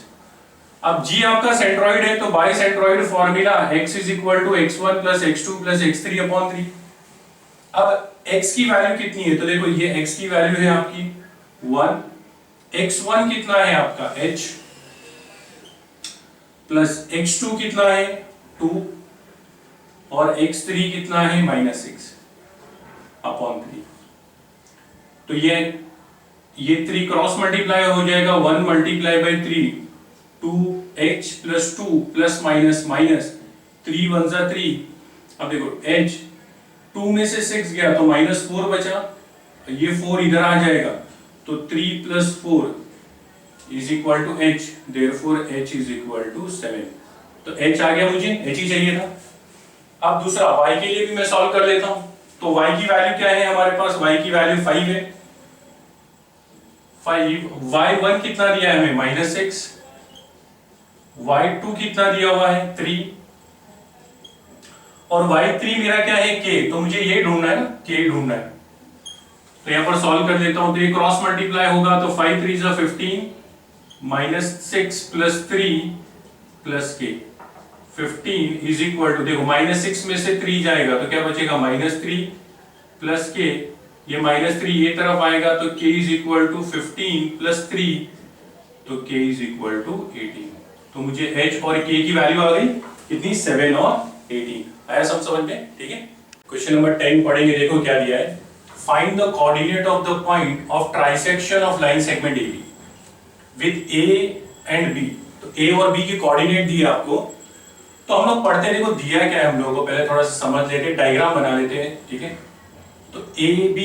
अब g आपका सेंट्रॉइड है, तो by centroid formula x is equal to x1 plus x2 plus x3 upon 3। अब x की वैल्यू कितनी है, तो देखो ये x की वैल्यू है आपकी 1, x1 कितना है आपका h प्लस x2 कितना है 2 और x3 कितना है -6 अपॉन 3। तो ये 3 क्रॉस मल्टीप्लाई हो जाएगा, 1 multiply by 3 2h plus 2 plus minus minus 3 1 जा 3। अब देखो h 2 में से 6 गया तो -4 बचा, ये 4 इधर आ जाएगा तो 3 plus 4 is equal to h, therefore h is equal to 7। तो h आ गया, मुझे h ही चाहिए था। अब दूसरा y के लिए भी मैं सॉल्व कर लेता हूं। तो y की वैल्यू क्या है हमारे पास, y की वैल्यू 5 है। 5 y1 कितना दिया है हमें -6, y2 कितना दिया हुआ है 3 और y3 मेरा क्या है k, तो मुझे ये ढूंढना है ना, k ढूंढना है। तो यहां पर सॉल्व कर देता हूं। तो ये क्रॉस मल्टीप्लाई होगा तो 5 3 जा 15 -6 plus 3 plus k 15 is equal to, देखो -6 में से 3 जाएगा तो क्या बचेगा -3 प्लस k, ये -3 ये तरफ आएगा तो k is equal to 15 plus 3 तो k इज इक्वल टू 18। तो मुझे h और k की वैल्यू आ गई कितनी, 7 और 18। आया सब समझ में? ठीक है। क्वेश्चन नंबर 10 पढ़ेंगे, देखो क्या दिया है, find the coordinate of the point of trisection of line segment AB with A and B। तो A और B के कोऑर्डिनेट दिए आपको। तो हम लोग पढ़ते हैं, देखो दिया क्या है हम लोगों को, पहले थोड़ा सा समझ लेते हैं, डायग्राम बना लेते हैं। ठीक है, तो AB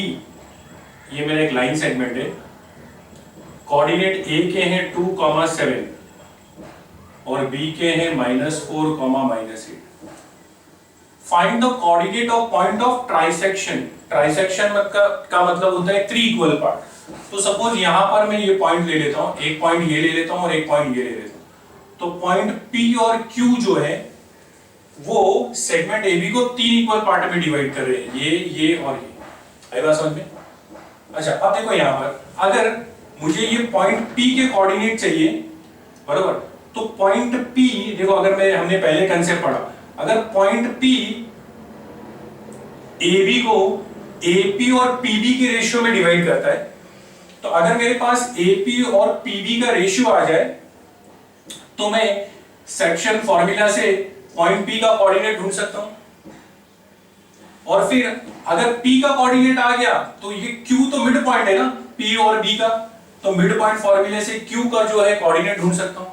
ये मेरा एक लाइन सेगमेंट है, कोऑर्डिनेट A के हैं 2, 7 और B के हैं -4, -8। Find the coordinate of point of trisection. Trisection का मतलब होता है 3 इक्वल पार्ट। तो सपोज यहां पर मैं ये पॉइंट ले लेता हूं, एक पॉइंट ये ले लेता हूं और एक पॉइंट ये ले लेता हूं। तो पॉइंट P और Q जो है वो सेगमेंट AB को 3 इक्वल पार्ट में डिवाइड कर रहे हैं, ये और ये। आई बात समझ में? अच्छा, अब देखो यहां पर अगर मुझे ये पॉइंट P के कोऑर्डिनेट चाहिए, बराबर, तो पॉइंट P देखो, अगर हमने पहले कंसेप्ट पढ़ा, अगर पॉइंट P AB को AP और PB के रेशियो में डिवाइड करता है, तो अगर मेरे पास AP और PB का रेशियो आ जाए तो मैं सेक्शन फॉर्मूला से पॉइंट P का कोऑर्डिनेट ढूंढ सकता हूं। और फिर अगर P का कोऑर्डिनेट आ गया तो ये Q तो मिड पॉइंट है ना P और B का, तो मिड पॉइंट फॉर्मूले से Q का जो है कोऑर्डिनेट ढूंढ सकता हूं।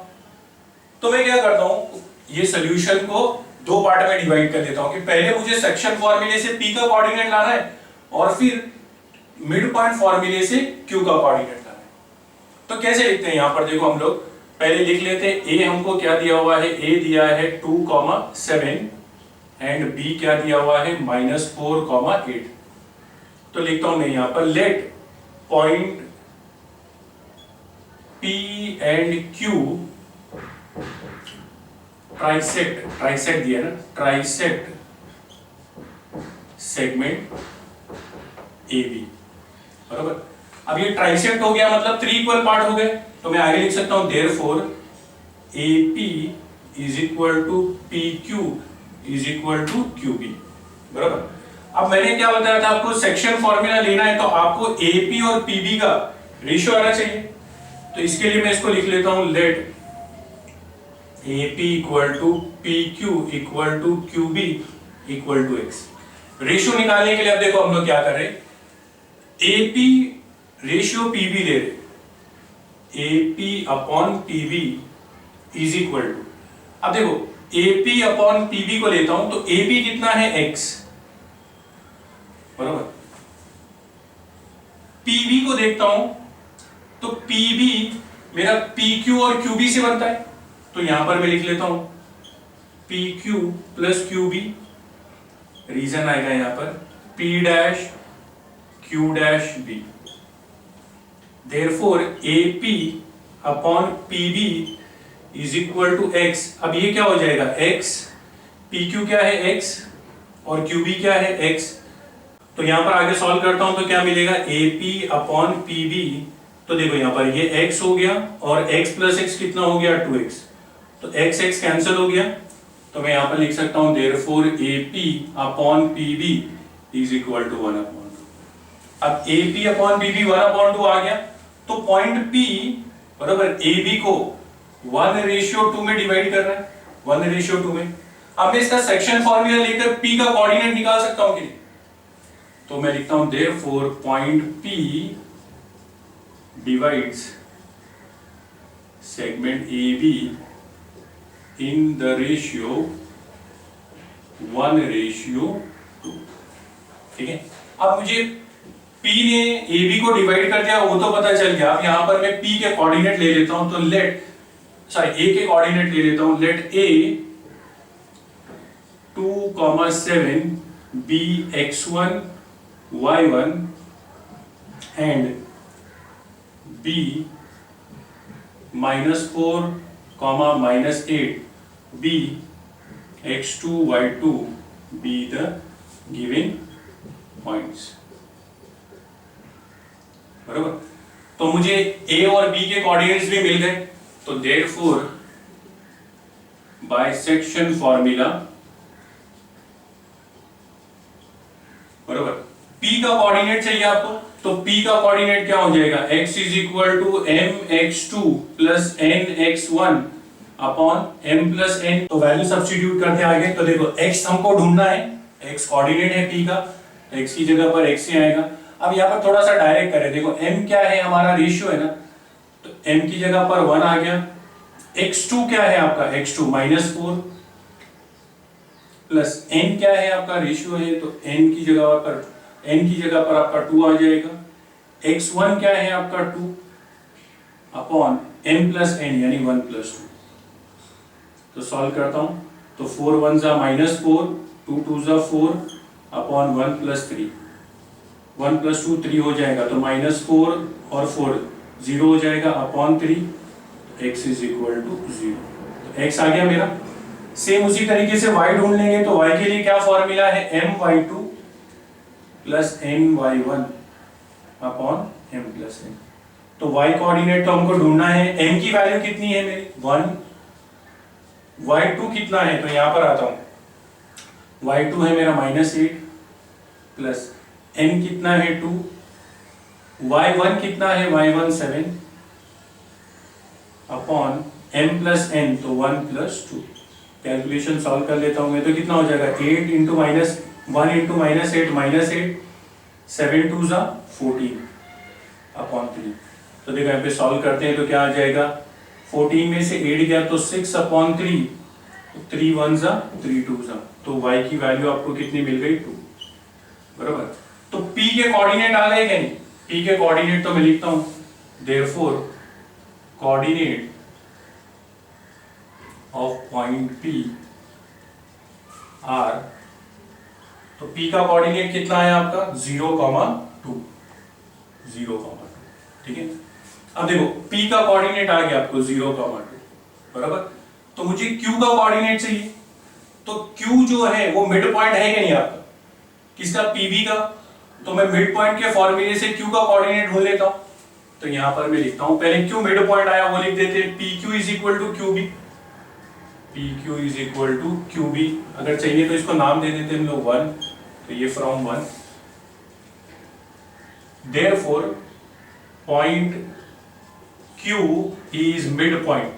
तो मैं क्या करता हूं, ये सॉल्यूशन को 2 पार्ट में डिवाइड कर देता हूं कि पहले मुझे सेक्शन फॉर्मूले से P का कोऑर्डिनेट लाना है और फिर मिड पॉइंट फॉर्मूले से Q का कोऑर्डिनेट लाना है। तो कैसे लिखते हैं, यहां पर देखो हम लोग पहले लिख लेते हैं। A हमको क्या दिया हुआ है, A दिया है 2, 7 एंड B क्या दिया हुआ है -4, 8। तो लिखता हूं मैं यहां पर, let point P and Q trisect दिया ना, ट्राइसेक्ट सेगमेंट AB, बराबर। अब ये ट्राइसेक्ट हो गया मतलब 3 इक्वल पार्ट हो गए, तो मैं आगे लिख सकता हूं therefore AP is equal to PQ is equal to QB, बराबर। अब मैंने क्या बताया था आपको, सेक्शन फॉर्मूला लेना है तो आपको AP और PB का रेशियो आना चाहिए। तो इसके लिए मैं इसको लिख लेता हूं, let AP equal to PQ equal to QB equal to X। Ratio निकालने के लिए अब देखो हम लोग क्या कर रहे हैं, AP रेशियो PB ले रहे, AP upon PB is equal to, अब देखो AP अपॉन PB को लेता हूं तो AP कितना है X, बराबर। PB को देखता हूं तो PB मेरा PQ और QB से बनता है, तो यहां पर मैं लिख लेता हूं PQ प्लस QB, रीजन आएगा यहां पर P dash Q dash B, therefore AP upon PB is equal to X। अब ये क्या हो जाएगा, X, PQ क्या है X और QB क्या है X, तो यहां पर आगे सॉल्व करता हूं तो क्या मिलेगा, AP अपॉन PB, तो देखो यहां पर ये x हो गया और x प्लस x कितना हो गया 2x, तो x x कैंसिल हो गया, तो मैं यहां पर लिख सकता हूं therefore AP upon PB is equal to 1/2। अब AP अपॉन PB 1/2 आ गया, तो पॉइंट P बराबर AB को 1:2 में डिवाइड कर रहा है, 1:2 में। अब मैं इसका सेक्शन फॉर्मूला लेकर P का कोऑर्डिनेट निकाल सकता हूं कि नहीं, तो मैं लिखता हूं therefore point P divides segment AB in the ratio 1:2। ठीक है, अब मुझे P ने AB को डिवाइड कर दिया वो तो पता चल गया, अब यहां पर मैं P के कोऑर्डिनेट ले लेता हूं, तो A के कोऑर्डिनेट ले लेता हूं, let A 2,7 B x1 y1 and B -4, -8 B x2 y2 be the given points, बराबर। तो मुझे A और B के कोऑर्डिनेट्स भी मिल गए, तो देयरफॉर बाइसेक्शन फॉर्मूला, बराबर, P का कोऑर्डिनेट चाहिए आपको, तो P का कोऑर्डिनेट क्या हो जाएगा, x is equal to mx2 plus nx1 upon m plus n, तो वैल्यू सब्स्टिट्यूट करते आगे, तो देखो x हमको ढूंढना है, x कोऑर्डिनेट है P का, तो x की जगह पर x ही आएगा। अब यहाँ पर थोड़ा सा डायरेक्ट करें, देखो m क्या है, हमारा रेशियो है ना, तो m की जगह पर 1 आ गया, x2 क्या है आपका, x2 -4 प्लस n क्या है आपका रेशियो है, तो n की जगह पर आपका 2 आ जाएगा, x1 क्या है आपका 2 अपॉन m प्लस n यानी 1 प्लस 2, तो सॉल्व करता हूं, तो 4 1 जा -4, 2 2 जा 4 अपॉन 1 प्लस 3, 1 प्लस 2 3 हो जाएगा, तो -4 और 4 0 हो जाएगा upon 3, x is equal to 0, तो x आ गया मेरा। सेम उसी तरीके से y ढूंढ लेंगे, तो y के लिए क्या फॉर्मूला है, my2 plus ny1 upon m plus n, तो y कोऑर्डिनेट तो हमको ढूंढना है, m की वैल्यू कितनी है मेरी 1, y2 कितना है, तो यहां पर आता हूं, y2 है मेरा -8 प्लस n कितना है 2, y1 कितना है, y1 7 upon m plus n, तो 1 प्लस 2, कैलकुलेशन सॉल्व कर लेता हूं मैं, तो कितना हो जाएगा 8 इंटू -1 इंटू -8 7 2 जा 14 अपॉन 3, तो देखो यहाँ पे सॉल्व करते हैं तो क्या आ जाएगा, 14 में से 8 गया तो 6 अपॉन 3, 3 1 जा 3 2 जा, तो y की वैल्यू आपको कितनी मिल गई 2, बराबर। तो P के कोऑर्डिनेट आ गए क्या नहीं, P के कोऑर्डिनेट तो मैं लिखता हूं therefore coordinate of point P are, तो P का कोऑर्डिनेट कितना है आपका 0,2, 0,2, ठीक है। अब देखो P का कोऑर्डिनेट आ गया आपको 0,2, बराबर, तो मुझे Q का कोऑर्डिनेट चाहिए, तो Q जो है वो मिड पॉइंट है कि नहीं आपका, किसका, PB का, तो मैं मिड पॉइंट के फॉर्मूले से Q का कोऑर्डिनेट ढूंढ लेता हूं, तो यहां पर मैं लिखता हूं, पहले Q मिड पॉइंट आया वो लिख देते हैं, PQ is equal to QB, PQ is equal to QB, अगर चाहिए तो इसको नाम दे देते हम लोग 1, तो ये from 1, therefore point Q is midpoint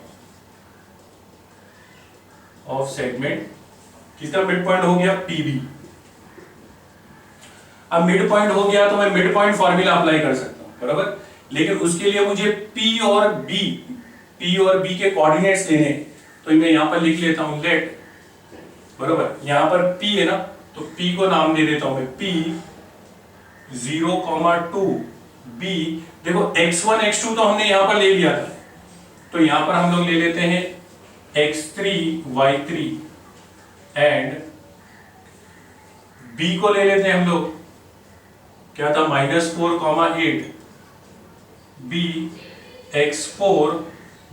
of segment, किसका midpoint हो गया? PB। अब midpoint हो गया तो मैं midpoint फॉर्मूला अप्लाई कर सकता हूं, बराबर। लेकिन उसके लिए मुझे P और B के कोऑर्डिनेट्स लेने हैं, तो मैं यहां पर लिख लेता हूं लेट, बराबर। यहां पर P है ना, तो P को नाम दे देता हूं मैं P 0,2 B। देखो x1 x2 तो हमने यहां पर ले लिया था, तो यहां पर हम लोग ले लेते हैं x3 y3 एंड B को ले लेते हैं हम लोग, क्या था, -4,8 B x4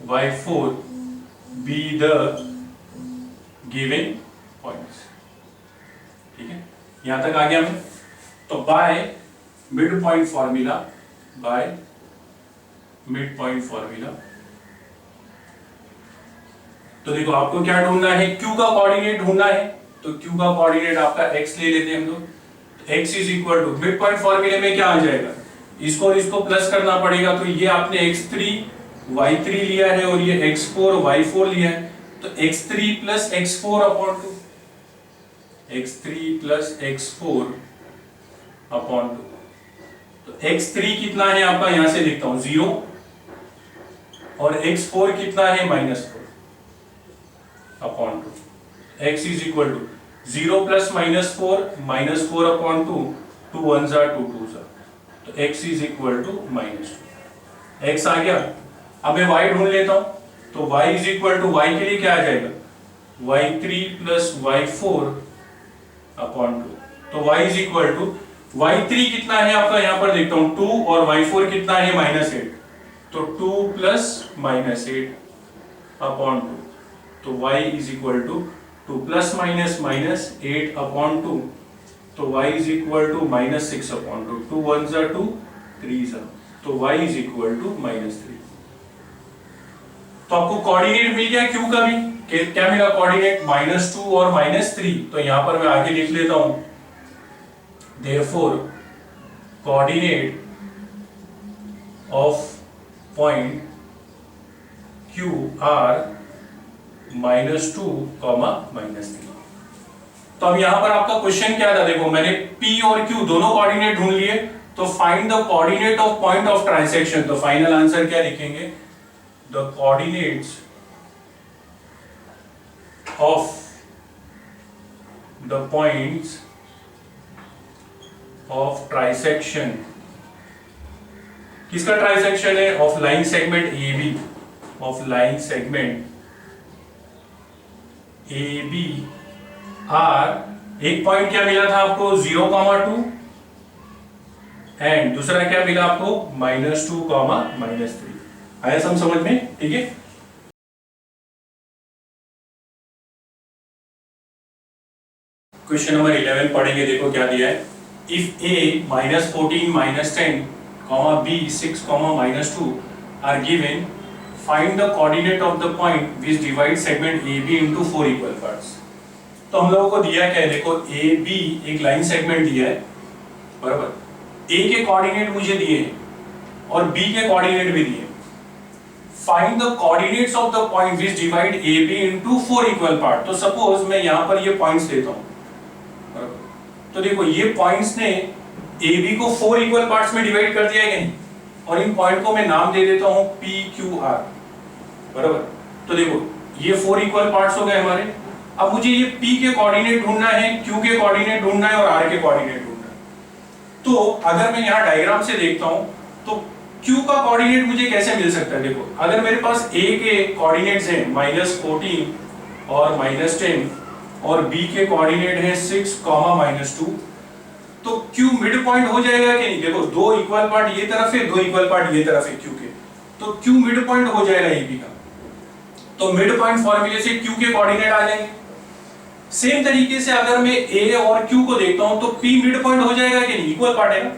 y4 be the given points। ठीक है, यहां तक आ गया मैं। तो बाय मिड पॉइंट फॉर्मूला, तो देखो आपको क्या ढूंढना है, Q का कोऑर्डिनेट ढूंढना है। तो Q का कोऑर्डिनेट आपका x ले लेते हैं हम लोग, तो x is equal to, mid point फॉर्मूले में क्या आ जाएगा, इसको और इसको प्लस करना पड़ेगा। तो ये आपने x3 y3 लिया है और ये x4 y4 लिया है, तो x3 plus x4 upon 2, x3 plus x4 upon 2। तो x3 कितना है आपका, यहां से लिखता हूं 0, और x4 कितना है, -4 upon 2। x is equal to 0 plus -4 upon 2, 2 1 जा 2 2 जा, तो x is equal to -2। x आ गया। अब मैं y ढूंढ लेता हूं, तो y is equal to, y के लिए क्या आ जाएगा, y3 प्लस y4 अपॉन 2। तो y is equal to, y3 कितना है आपका, यहां पर देखता हूं 2, और y4 कितना है, -8, तो 2 प्लस -8 अपॉन 2। तो y is equal to 2 plus -8 upon 2, तो y is equal to -6 upon 2, 2 1 जा 2 3 जा, तो y इज इक्वल टू -3। तो आपको कोऑर्डिनेट मिल गया Q का भी, क्या मिला कोऑर्डिनेट, -2 और -3। तो यहां पर मैं आगे लिख लेता हूं, therefore coordinate of point Q are -2, -3। तो अब यहां पर आपका क्वेश्चन क्या था, देखो मैंने P और Q दोनों कोऑर्डिनेट ढूंढ लिए, तो find the coordinate of point of trisection. तो फाइनल आंसर क्या लिखेंगे, the coordinates of the points of trisection, किसका ट्राइसेक्शन है, of line segment AB, of line segment AB are, एक पॉइंट क्या मिला था आपको, 0,2 एंड दूसरा क्या मिला आपको, -2, -3। आया सब समझ में, ठीक है। क्वेश्चन नंबर 11 पढ़ेंगे, देखो क्या दिया है। If A -14 -10, B 6, -2 are given, find the coordinate of the point which divides segment AB into 4 equal parts। तो हम लोगों को दिया क्या है, देखो AB एक लाइन सेगमेंट दिया है, बराबर। A के कोऑर्डिनेट मुझे दिए हैं और B के कोऑर्डिनेट भी दिए। Find the coordinates of the point which divide AB into 4 equal part. तो सपोज मैं यहां पर ये पॉइंट्स लेता हूं, तो देखो ये पॉइंट्स ने AB को 4 इक्वल पार्ट्स में डिवाइड कर दिया है कि नहीं, और इन पॉइंट को मैं नाम दे देता हूं PQR, बराबर। तो देखो ये 4 इक्वल पार्ट्स हो गए हमारे। अब मुझे ये P के कोऑर्डिनेट ढूंढना है, Q के कोऑर्डिनेट ढूंढना है और R के कोऑर्डिनेट ढूंढना है। तो अगर मैं यहाँ डायग्राम से देखता हूं, तो Q का कोऑर्डिनेट मुझे कैसे मिल सकता है, देखो अगर मेरे पास A के कोऑर्डिनेट्स हैं -14 और -10 और B के कोऑर्डिनेट है 6, -2, तो Q मिड पॉइंट हो जाएगा कि नहीं, देखो 2 इक्वल पार्ट ये तरफ है, 2 इक्वल पार्ट ये तरफ है Q के, तो Q मिड पॉइंट हो जाएगा AB का। तो मिड पॉइंट फॉर्मूले से Q के कोऑर्डिनेट आ जाएंगे। सेम तरीके से अगर मैं A और Q को देखता हूं, तो P मिड पॉइंट हो जाएगा कि नहीं, इक्वल पार्ट है ना,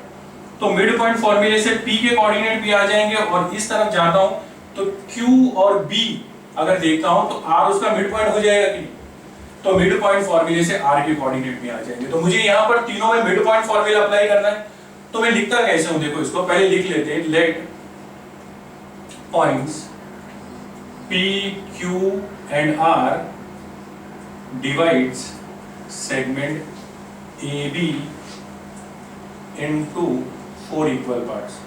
तो मिड पॉइंट फॉर्मूले से P के कोऑर्डिनेट भी आ जाएंगे। और इस तरफ जाता हूं तो Q और B अगर देखता हूं तो R उसका मिड पॉइंट हो जाएगा कि नहीं, तो मिड पॉइंट फॉर्मूले से R के कोऑर्डिनेट भी आ जाएंगे। तो मुझे यहां पर तीनों में मिड पॉइंट फॉर्मूला अप्लाई करना है। तो मैं लिखता कैसे हूं, देखो इसको पहले लिख लेते हैं, late points P, Q and R divides segment AB into 4 equal parts.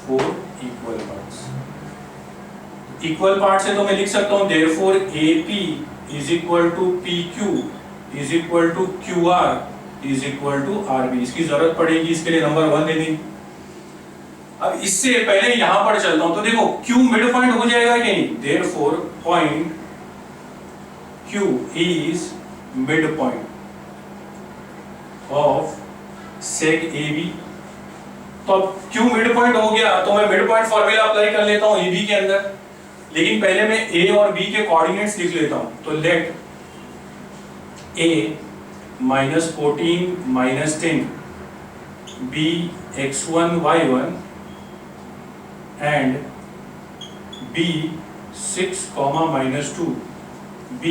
4 equal parts. Equal parts है तो मैं लिख सकता हूँ therefore AP is equal to PQ is equal to QR is equal to RB. इसकी जरूरत पड़ेगी, इसके लिए नंबर 1 दे देंगे। अब इससे पहले यहां पर चलता हूं तो देखो Q मिड पॉइंट हो जाएगा कि नहीं, therefore point Q is mid point of seg AB। तो अब Q मिड पॉइंट हो गया तो मैं मिड पॉइंट फॉर्मूला अप्लाई कर लेता हूं AB के अंदर, लेकिन पहले मैं A और B के कोऑर्डिनेट्स लिख लेता हूं। तो let A -14 -10 be x1 y1 and b 6, -2 b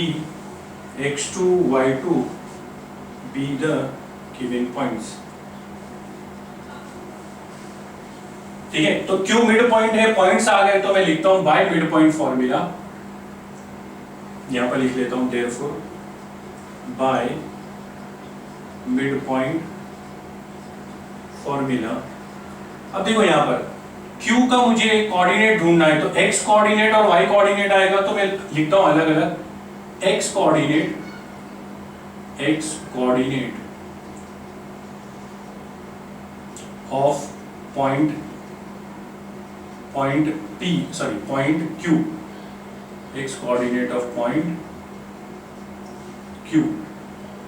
x2 y2 be the given points। ठीक है, तो Q मिड पॉइंट है, पॉइंट्स आ गए तो मैं लिखता हूं बाय मिड पॉइंट फॉर्मूला, यहां पर लिख लेता हूं therefore bye mid point formula. अब देखो यहां पर Q का मुझे कोऑर्डिनेट ढूंढना है तो x कोऑर्डिनेट और y कोऑर्डिनेट आएगा तो मैं लिखता हूं अलग अलग। x coordinate of point Q, x coordinate of point Q।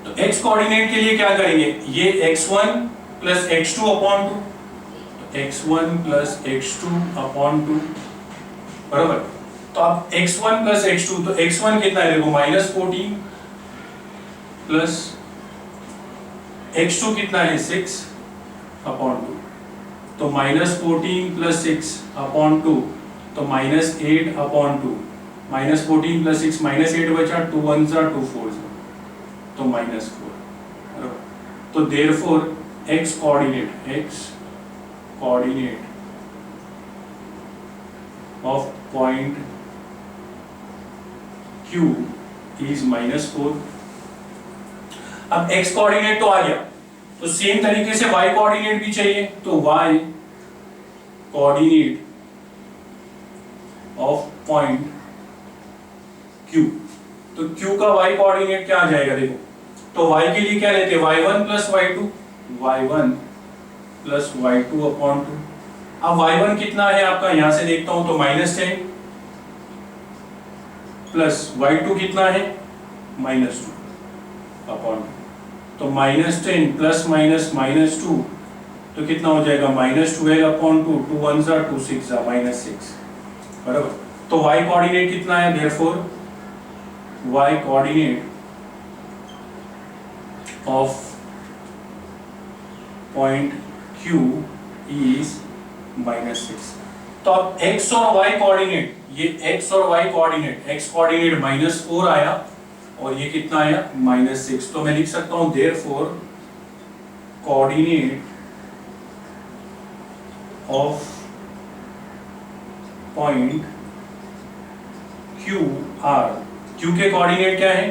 तो x कोऑर्डिनेट के लिए क्या करेंगे, ये x1 plus x2 upon 2, x1 plus x2 upon 2 बराबर। तो अब x1 प्लस x2, तो x1 कितना है देखो -14 प्लस x2 कितना है 6 अपॉन 2, तो -14 प्लस 6 अपॉन 2 तो -8 अपॉन 2, -14 प्लस 6 -8 बचा, 2 1 जा 2 4 जा तो -4 बराबर। तो therefore x coordinate of point Q is -4। अब x कोऑर्डिनेट तो आ गया, तो सेम तरीके से y कोऑर्डिनेट भी चाहिए, तो y coordinate of point Q। तो Q का y कोऑर्डिनेट क्या आ जाएगा देखो, तो y के लिए क्या लेते हैं y1 प्लस y2 अपॉन 2। अब y1 कितना है आपका, यहां से देखता हूं तो -10 प्लस y2 कितना है -2 अपॉन 2, तो -10 प्लस -2 तो कितना हो जाएगा -12 अपॉन 2, 2 1 जा 2 6 जा -6 बराबर। तो y कोऑर्डिनेट कितना है, therefore y coordinate of point Q is -6। तो अब x और y कोऑर्डिनेट, ये x और y कोऑर्डिनेट, x कोऑर्डिनेट -4 आया और ये कितना आया -6, तो मैं लिख सकता हूं therefore coordinate of point Q R, Q के कोऑर्डिनेट क्या है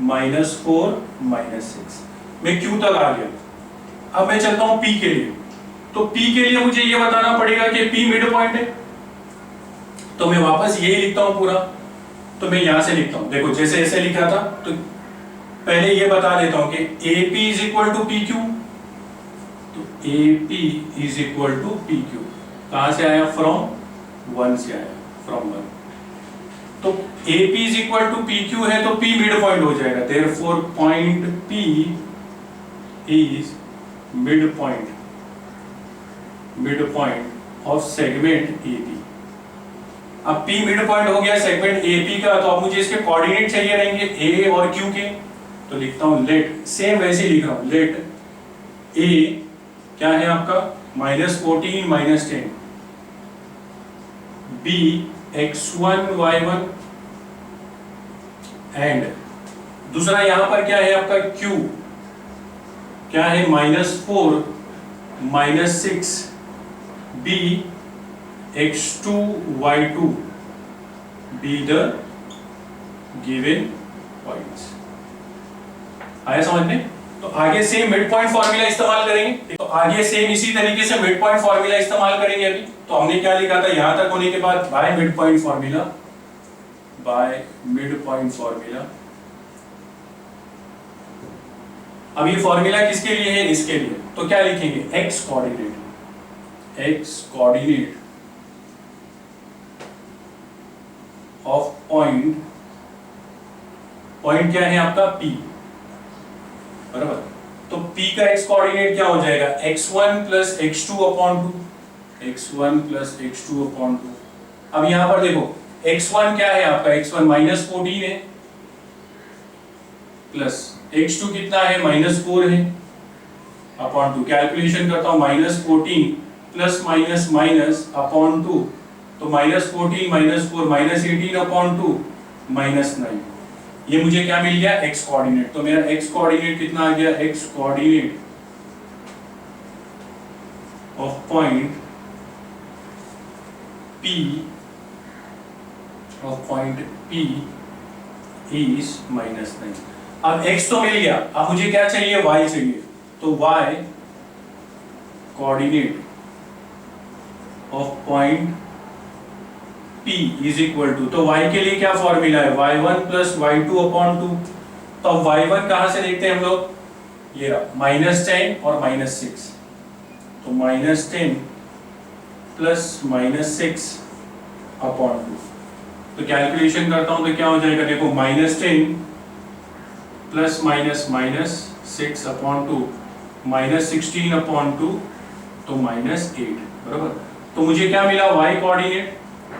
-4 -6, मैं Q तक आ गया। अब मैं चलता हूं P के लिए, तो P के लिए मुझे ये बताना पड़ेगा कि P मिड पॉइंट है, तो मैं वापस यही लिखता हूं पूरा। तो मैं यहां से लिखता हूं, देखो जैसे ऐसे लिखा था, तो पहले ये बता देता हूं कि AP is equal to PQ, तो AP is equal to PQ कहां से आया, फ्रॉम 1 से आया, फ्रॉम 1। तो AP is equal to PQ है तो P मिड पॉइंट हो जाएगा, therefore point P is mid point of segment AP। अब P मिड पॉइंट हो गया सेगमेंट AP का, तो अब मुझे इसके कोऑर्डिनेट चाहिए रहेंगे A और Q के, तो लिखता हूं लेट, सेम वैसे लिख रहा हूं, लेट A क्या है आपका -14 -10 B x1 y1 एंड दूसरा यहां पर क्या है आपका Q क्या है -4 -6 B x2 y2 be the given points। आया समझ में? तो आगे सेम मिड पॉइंट फॉर्मूला इस्तेमाल करेंगे। तो आगे सेम इसी तरीके से मिड पॉइंट फॉर्मूला इस्तेमाल करेंगे। अभी तो हमने क्या लिखा था, यहां तक होने के बाद bye mid point formula, by mid point formula. अब ये फॉर्मूला किसके लिए है? इसके लिए। तो क्या लिखेंगे? x कोऑर्डिनेट ऑफ पॉइंट क्या है आपका? p, बराबर। तो p का x कोऑर्डिनेट क्या हो जाएगा? x1 plus x2 upon 2, x1 plus x2 upon 2। अब यहां पर देखो x1 क्या है आपका? x1 माइनस 14 है, प्लस x2 कितना है? माइनस 4 है, अपॉन 2। कैलकुलेशन करता हूं, minus 14 plus minus minus upon 2, तो minus 14 minus 4 minus 18 upon 2 minus 9। ये मुझे क्या मिल गया? x coordinate. तो मेरा x कोऑर्डिनेट कितना आ गया? x coordinate of point P is minus 9। अब x तो मिल गया, अब मुझे क्या चाहिए? y चाहिए। तो y coordinate of point P is equal to, तो y के लिए क्या फॉर्मूला है? y1 plus y2 upon 2। तो अब y1 कहां से देखते हैं हम लोग? ये रहा, माइनस 10 और माइनस 6। तो माइनस 10 प्लस माइनस 6 अपॉन 2। तो कैलकुलेशन करता हूं तो क्या हो जाएगा? देखो minus 10 plus minus minus 6 upon 2 minus 16 upon 2, तो माइनस 8, बराबर। तो मुझे क्या मिला? y coordinate.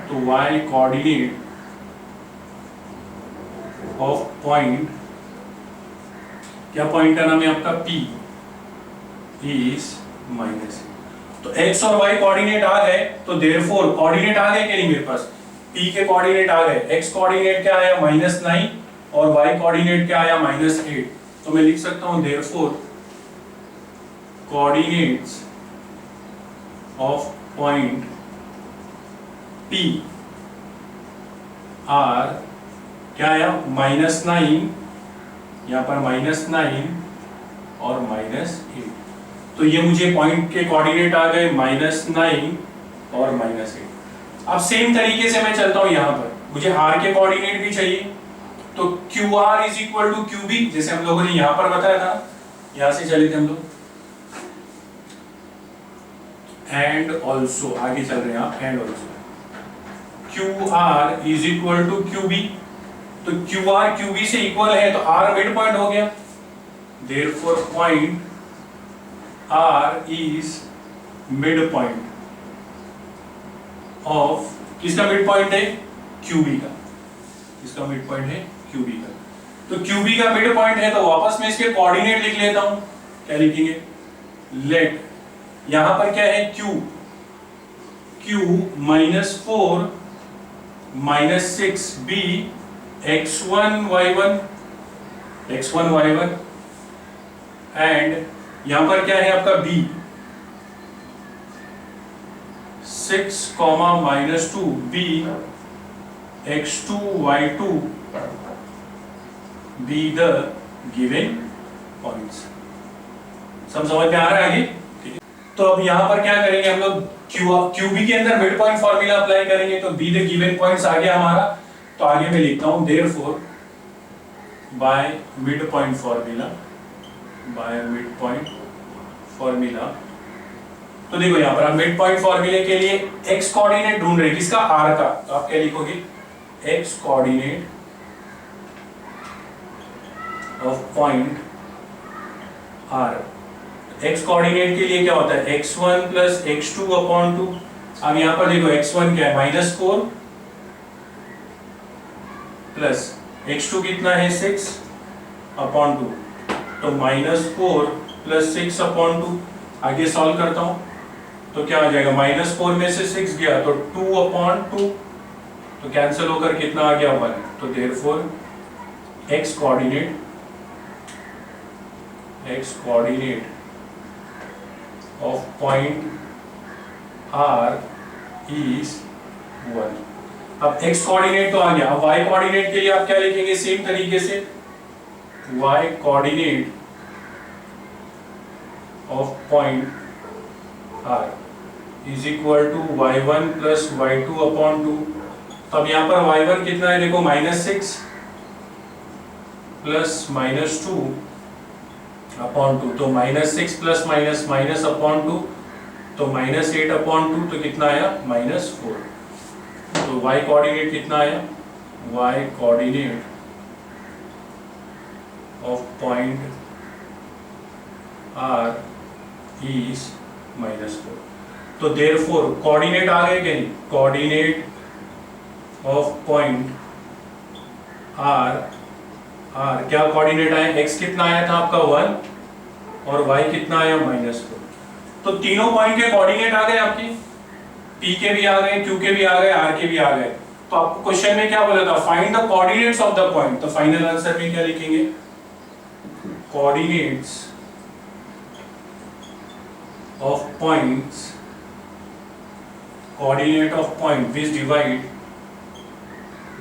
तो y कोऑर्डिनेट ऑफ पॉइंट, क्या पॉइंट का नाम है आपका? P is minus. तो x और y कोऑर्डिनेट आ गए, तो देयरफॉर कोऑर्डिनेट आ गए कि नहीं मेरे पास? P के कोऑर्डिनेट आ गए। x कोऑर्डिनेट क्या आया? माइनस 9 और y कोऑर्डिनेट क्या आया? माइनस 8। तो मैं लिख सकता हूं therefore coordinates of point P are क्या आया? माइनस 9, यहां पर माइनस 9 और माइनस 8। तो ये मुझे पॉइंट के कोऑर्डिनेट आ गए माइनस 9 और माइनस 8। अब सेम तरीके से मैं चलता हूं, यहां पर मुझे r के कोऑर्डिनेट भी चाहिए। तो QR is equal to QB, जैसे हम लोगों ने यहां पर बताया था, यहां से चले थे हम लोग। एंड ऑल्सो, आगे चल रहे हैं आप, and also QR is equal to QB। तो QR QB से इक्वल है, तो R मिड पॉइंट हो गया। Therefore point R is mid point of, किसका मिड पॉइंट है? QB का। इसका मिड पॉइंट है QB का। तो QB का मिड पॉइंट है, तो वापस मैं इसके कोऑर्डिनेट लिख लेता हूं। क्या लिखेंगे? लेट, यहां पर क्या है? Q minus 4 minus 6 B x1 y1 and यहां पर क्या है आपका? B 6 minus 2 B x2 y2 be the given points। सब समझ में आ रहा है आगे? ठीक है। तो अब यहां पर क्या करेंगे हम लोग? QB के अंदर मिड पॉइंट फॉर्मूला अप्लाई करेंगे, तो be the given points आ गया हमारा। तो आगे मैं लिखता हूं therefore by mid point formula, तो देखो यहां पर आप मिड पॉइंट फॉर्मूले के लिए x कोऑर्डिनेट ढूंढ रहे हैं, किसका? r का। तो आप क्या लिखोगे? x coordinate of point r। x coordinate के लिए क्या होता है? x1 plus x2 upon 2। अब यहां पर देखो x1 क्या है? माइनस 4 प्लस x2 कितना है? 6 अपॉन 2, तो माइनस 4 प्लस 6 अपॉन 2। आगे सॉल्व करता हूं तो क्या आ जाएगा? माइनस 4 में से 6 गया तो 2 अपॉन 2, तो कैंसिल होकर कितना आ गया? 1। तो therefore x coordinate of point R is 1। अब x कोऑर्डिनेट तो आ गया, अब y कोऑर्डिनेट के लिए आप क्या लिखेंगे सेम तरीके से, y coordinate of point r is equal to y1 plus y2 upon 2। तो अब यहाँ पर y1 कितना है देखो -6 प्लस -2 अपॉन 2, तो -6 प्लस माइनस माइनस अपॉन 2, तो -8 अपॉन 2, तो कितना आया -4। तो y कोऑर्डिनेट कितना आया, y coordinate of point r is -4। तो देयरफॉर कोऑर्डिनेट आ गए कि नहीं, कोऑर्डिनेट ऑफ पॉइंट r क्या कोऑर्डिनेट आया, x कितना आया था आपका 1 और y कितना आया -4। तो तीनों पॉइंट के कोऑर्डिनेट आ गए आपके, p के भी आ गए, q के भी आ गए, r के भी आ गए। तो आपको क्वेश्चन में क्या बोला था, find the coordinates of the point. तो फाइनल आंसर में क्या लिखेंगे, coordinates of points, coordinate of point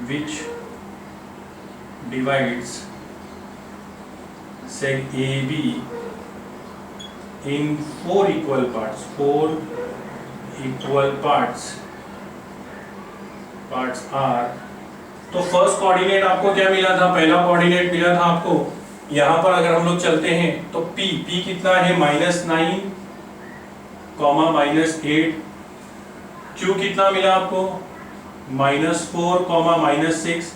which divides seg AB in 4 equal parts are। तो फर्स्ट कोऑर्डिनेट आपको क्या मिला था, पहला कोऑर्डिनेट मिला था आपको, यहां पर अगर हम लोग चलते हैं तो p कितना है -9, -8, Q कितना मिला आपको -4, -6,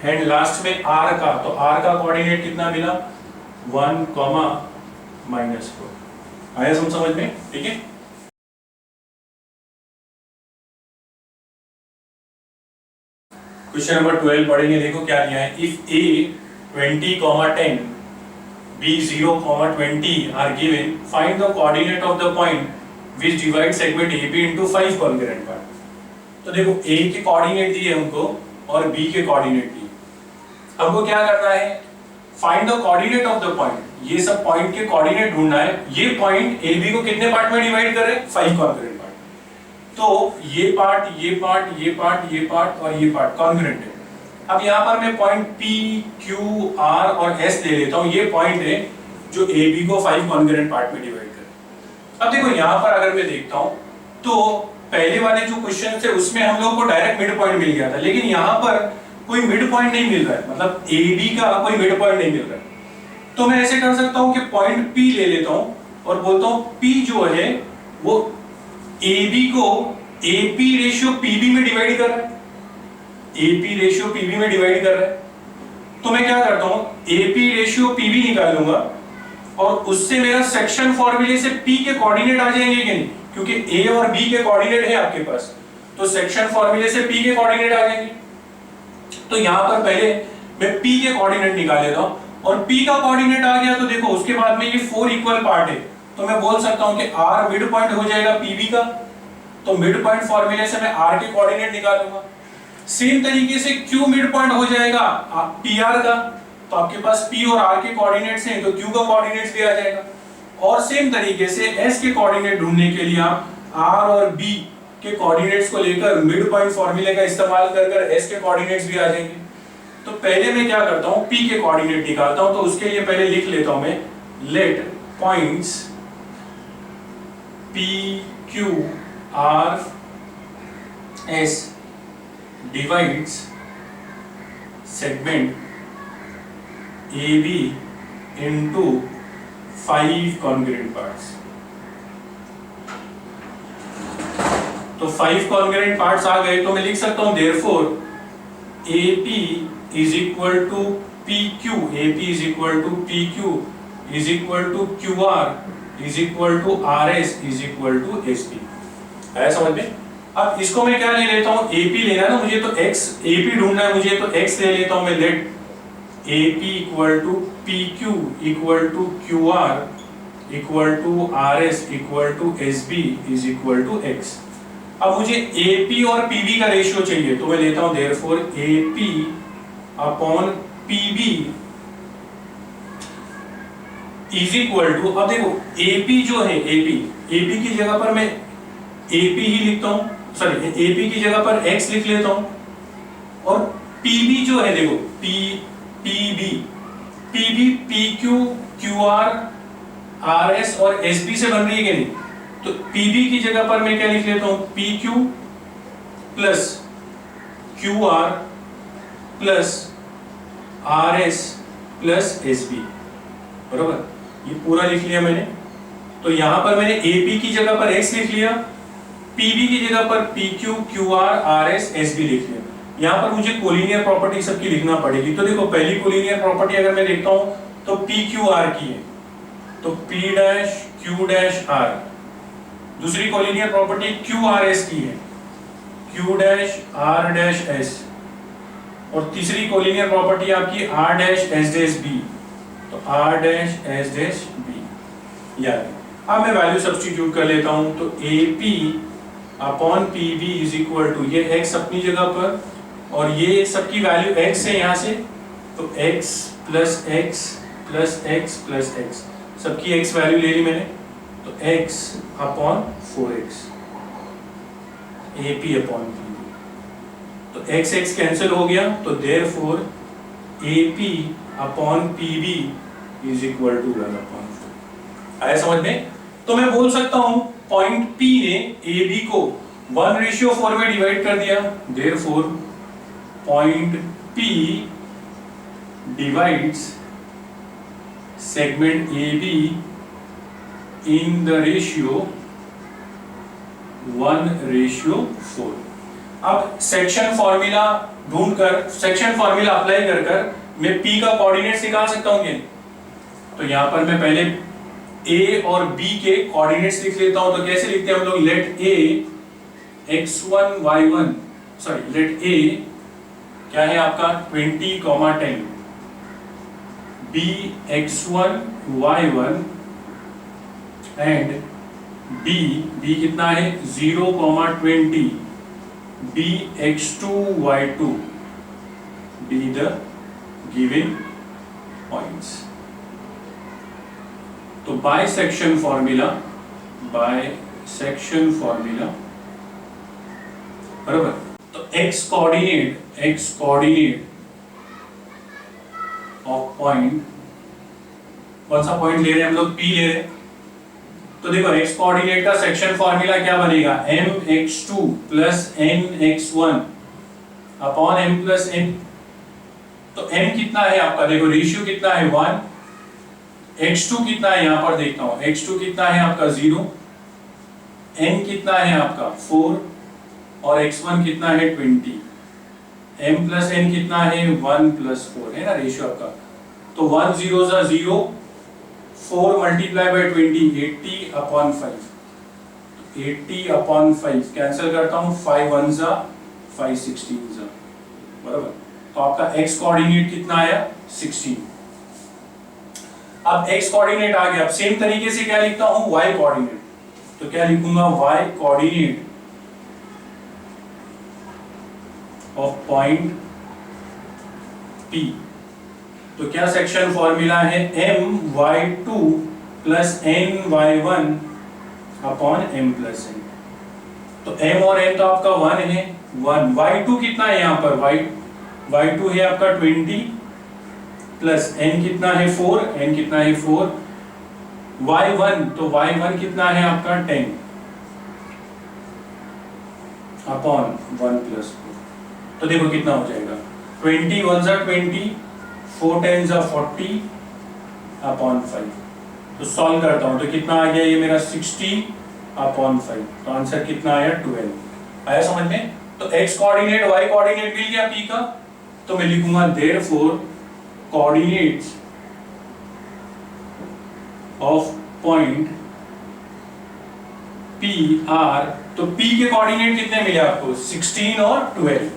एंड लास्ट में R का, तो R का कोऑर्डिनेट कितना मिला 1, -4। आया समझ में, ठीक है। क्वेश्चन नंबर 12 पढ़ेंगे, देखो क्या दिया है, if A 20, 10, B 0, 20 are given, find the coordinate of the point which divide segment AB into 5 congruent part। तो देखो A के कोऑर्डिनेट दिए उनको और B के कोऑर्डिनेट दिए, हमको क्या करना है, find the coordinate of the point. ये सब पॉइंट के कोऑर्डिनेट ढूंढना है। ये पॉइंट AB को कितने पार्ट में डिवाइड कर रहे हैं, 5 कॉन्ग्रुएंट पार्ट। तो ये पार्ट, ये पार्ट, ये पार्ट, ये पार्ट और ये पार्ट कॉन्ग्रुएंट है। अब यहाँ पर मैं पॉइंट P, Q, R और S ले लेता हूँ। ये पॉइंट है जो AB को 5 कॉन्ग्रुएंट पार्ट में डिवाइड। अब देखो यहाँ पर अगर मैं देखता हूं तो पहले वाले जो क्वेश्चन थे उसमें हम लोग को डायरेक्ट मिड पॉइंट मिल गया था, लेकिन यहाँ पर कोई मिड पॉइंट नहीं मिल रहा है, मतलब AB का कोई मिड पॉइंट नहीं मिल रहा है। तो मैं ऐसे कर सकता हूँ कि पॉइंट P ले लेता हूँ और बोलता हूँ P जो है वो AB को AP रेशियो PB में डिवाइड कर रहा है, AP रेशियो PB में डिवाइड कर रहा है। तो मैं क्या करता हूँ, AP रेशियो PB निकाल लूंगा और उससे मेरा सेक्शन फॉर्मूले से P के कोऑर्डिनेट आ जाएंगे कि नहीं, क्योंकि A और B के कोऑर्डिनेट है आपके पास, तो सेक्शन फॉर्मूले से P के कोऑर्डिनेट आ जाएंगे। तो यहाँ पर पहले मैं P के कोऑर्डिनेट निकाल लेता हूँ और P का कोऑर्डिनेट आ गया तो देखो उसके बाद में ये 4 इक्वल पार्ट है, तो मैं बोल सकता हूँ कि R मिड पॉइंट हो जाएगा PB का, तो मिड पॉइंट फॉर्मूले से मैं R के कोऑर्डिनेट निकालूंगा। सेम तरीके से Q मिड पॉइंट हो जाएगा PR का, तो आपके पास P और R के कोऑर्डिनेट्स हैं तो Q का कोऑर्डिनेट्स भी आ जाएगा। और सेम तरीके से S के कोऑर्डिनेट ढूंढने के लिए आप R और B के कोऑर्डिनेट्स को लेकर मिड पॉइंट फार्मूले का इस्तेमाल कर S के कोऑर्डिनेट्स भी आ जाएंगे। तो पहले मैं क्या करता हूं, P के कोऑर्डिनेट निकालता हूं। तो उसके लिए पहले लिख लेता हूं मैं, let points P, Q, R, S divides segment AB into 5 congruent parts। तो 5 congruent parts आ गए, तो मैं लिख सकता हूं therefore AP is equal to PQ, AP is equal to PQ is equal to QR is equal to RS is equal to SP। है समझ में? अब इसको मैं क्या ले लेता हूं, AP लेना है ना मुझे, तो X AP ढूंढना है मुझे, तो X ले लेता हूं मैं, late AP equal to PQ equal to QR equal to RS equal to SB is equal to X। अब मुझे AP और PB का रेशियो चाहिए, तो मैं लेता हूं therefore AP upon PB is equal to, अब देखो AP जो है AP की जगह पर मैं AP ही लिखता हूं, सॉरी एपी की जगह पर एक्स लिख लेता हूं, और पीबी जो है देखो पीबी पीक्यू क्यूआर आरएस और एसबी से बन रही है कि नहीं, तो पीबी की जगह पर मैं क्या लिख लेता हूं, PQ plus QR plus RS plus SB, बरोबर, ये पूरा लिख लिया मैंने। तो यहां पर मैंने एपी की जगह पर एक्स लिख लिया, पीबी की जगह पर पीक्यू क्यूआर आरएस एसबी लिख लिया। यहां पर मुझे कोलिनियर प्रॉपर्टी सबकी लिखना पड़ेगी। तो देखो पहली कोलिनियर प्रॉपर्टी अगर मैं देखता हूं तो पी क्यू आर की है, तो P dash Q dash R. दूसरी collinear property Q R S की है, Q dash R dash S. और तीसरी कोलिनियर प्रॉपर्टी आपकी R dash S dash B, तो R dash S dash B. याद है। अब मैं वैल्यू सब्स्टिट्यूट कर लेता हूं, तो A P upon P B is equal to, ये एक्स अपनी जगह पर और ये सबकी वैल्यू x है यहां से, तो x plus x plus x plus x, सबकी x वैल्यू ले ली मैंने, तो x अपॉन 4x AP अपॉन PB, तो x कैंसिल हो गया, तो therefore AP upon PB is equal to 1 upon 4। आया समझ में? तो मैं बोल सकता हूं पॉइंट P ने AB को 1:4 में डिवाइड कर दिया, therefore point P divides segment AB in the ratio 1:4। अब सेक्शन फॉर्मूला ढूंढकर, सेक्शन फॉर्मूला अप्लाई कर मैं P का कोऑर्डिनेट्स निकाल सकता हूं क्या? तो यहां पर मैं पहले A और B के कोऑर्डिनेट्स लिख लेता हूं। तो कैसे लिखते हैं हम लोग, let A x1 y1, sorry let A क्या है आपका 20, 10, b x1 y1 and b कितना है 0, 20, b x2 y2 be the given points। तो बाइसेक्शन फॉर्मूला बराबर, तो x कोऑर्डिनेट ऑफ पॉइंट, कौन सा पॉइंट ले रहे हैं हम लोग, P ले रहे हैं। तो देखो x कोऑर्डिनेट का सेक्शन फॉर्मूला क्या बनेगा, mx2 plus nx1 upon m plus n। तो m कितना है आपका, देखो रेशियो कितना है 1, x2 कितना है यहां पर देखता हूं, x2 कितना है आपका 0, n कितना है आपका 4 और x1 कितना है 20, m प्लस n कितना है 1 प्लस 4 है ना रेशियो आपका। तो 1 0 जा 0, 4 multiply by 20 80 upon 5, 80 upon 5 cancel करता हूं, 5 1 जा 5 16 जा, बराबर। तो आपका x कोऑर्डिनेट कितना आया 16। अब x कोऑर्डिनेट आ गया, अब सेम तरीके से क्या लिखता हूं y कोऑर्डिनेट, तो क्या लिखूंगा y coordinate of point P। तो क्या सेक्शन फॉर्मूला है my2 plus ny1 upon m plus n। तो m और n तो आपका 1 है, 1, y2 कितना है यहाँ पर, y2 है आपका 20 प्लस n कितना है 4, n कितना है 4, y1 तो y1 कितना है आपका 10 अपॉन 1 प्लस 4। तो देखो कितना हो जाएगा, 20 1 जा 20, 4 10 जा 40 अपॉन 5। तो सॉल्व करता हूं तो कितना आ गया ये मेरा 60 अपॉन 5। तो आंसर कितना आया 12। आया समझ में? तो x कोऑर्डिनेट y कोऑर्डिनेट मिल गया P का, तो मैं लिखूंगा therefore coordinates of point P are, तो P के कोऑर्डिनेट कितने मिले आपको 16 और 12,